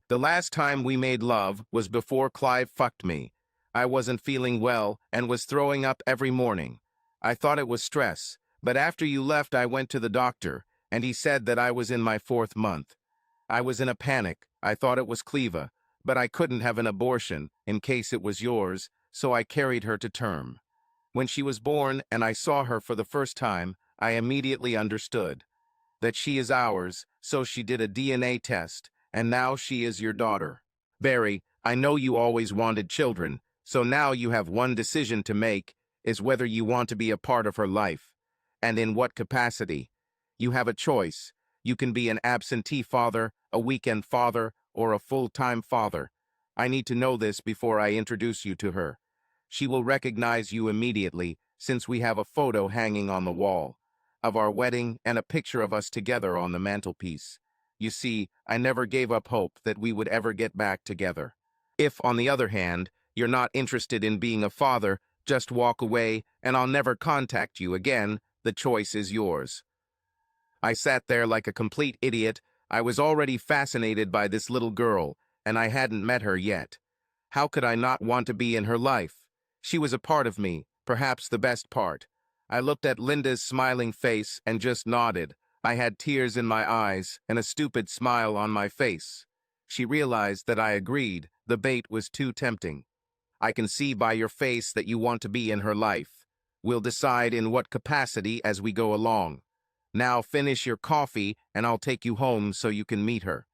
The last time we made love was before Clive fucked me. I wasn't feeling well and was throwing up every morning. I thought it was stress, but after you left I went to the doctor, and he said that I was in my 4th month. I was in a panic. I thought it was Cleva, but I couldn't have an abortion in case it was yours, so I carried her to term. When she was born and I saw her for the first time, I immediately understood that she is ours, so she did a DNA test, and now she is your daughter. Barry, I know you always wanted children, so now you have one decision to make, is whether you want to be a part of her life, and in what capacity. You have a choice. You can be an absentee father, a weekend father, or a full-time father. I need to know this before I introduce you to her. She will recognize you immediately, since we have a photo hanging on the wall of our wedding and a picture of us together on the mantelpiece. You see, I never gave up hope that we would ever get back together. If, on the other hand, you're not interested in being a father, just walk away and I'll never contact you again. The choice is yours. I sat there like a complete idiot. I was already fascinated by this little girl, and I hadn't met her yet. How could I not want to be in her life? She was a part of me, perhaps the best part. I looked at Linda's smiling face and just nodded. I had tears in my eyes and a stupid smile on my face. She realized that I agreed. The bait was too tempting. I can see by your face that you want to be in her life. We'll decide in what capacity as we go along. Now finish your coffee and I'll take you home so you can meet her.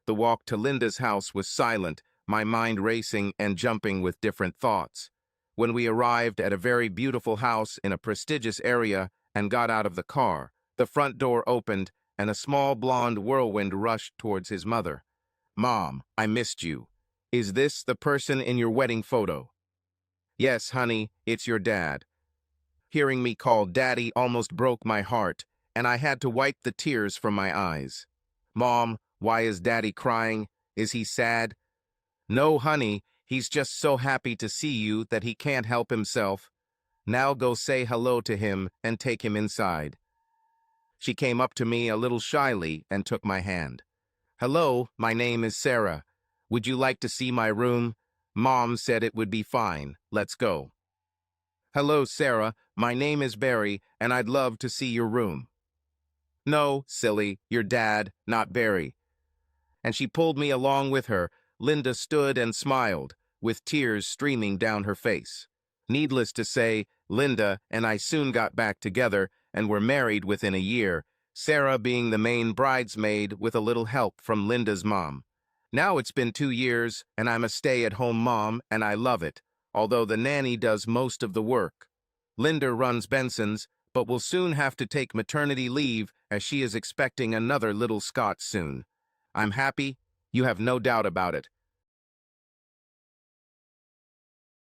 The walk to Linda's house was silent, my mind racing and jumping with different thoughts. When we arrived at a very beautiful house in a prestigious area and got out of the car, the front door opened and a small blonde whirlwind rushed towards his mother. "Mom, I missed you. Is this the person in your wedding photo?" "Yes, honey, it's your dad." Hearing me call Daddy almost broke my heart, and I had to wipe the tears from my eyes. "Mom, why is Daddy crying? Is he sad?" "No, honey, he's just so happy to see you that he can't help himself. Now go say hello to him and take him inside." She came up to me a little shyly and took my hand. "Hello, my name is Sarah. Would you like to see my room? Mom said it would be fine. Let's go." "Hello, Sarah. My name is Barry, and I'd love to see your room." "No, silly, your dad, not Barry." And she pulled me along with her. Linda stood and smiled, with tears streaming down her face. Needless to say, Linda and I soon got back together and were married within a year, Sarah being the main bridesmaid with a little help from Linda's mom. Now it's been 2 years, and I'm a stay-at-home mom, and I love it, although the nanny does most of the work. Linda runs Benson's, but will soon have to take maternity leave as she is expecting another little Scot soon. I'm happy, you have no doubt about it.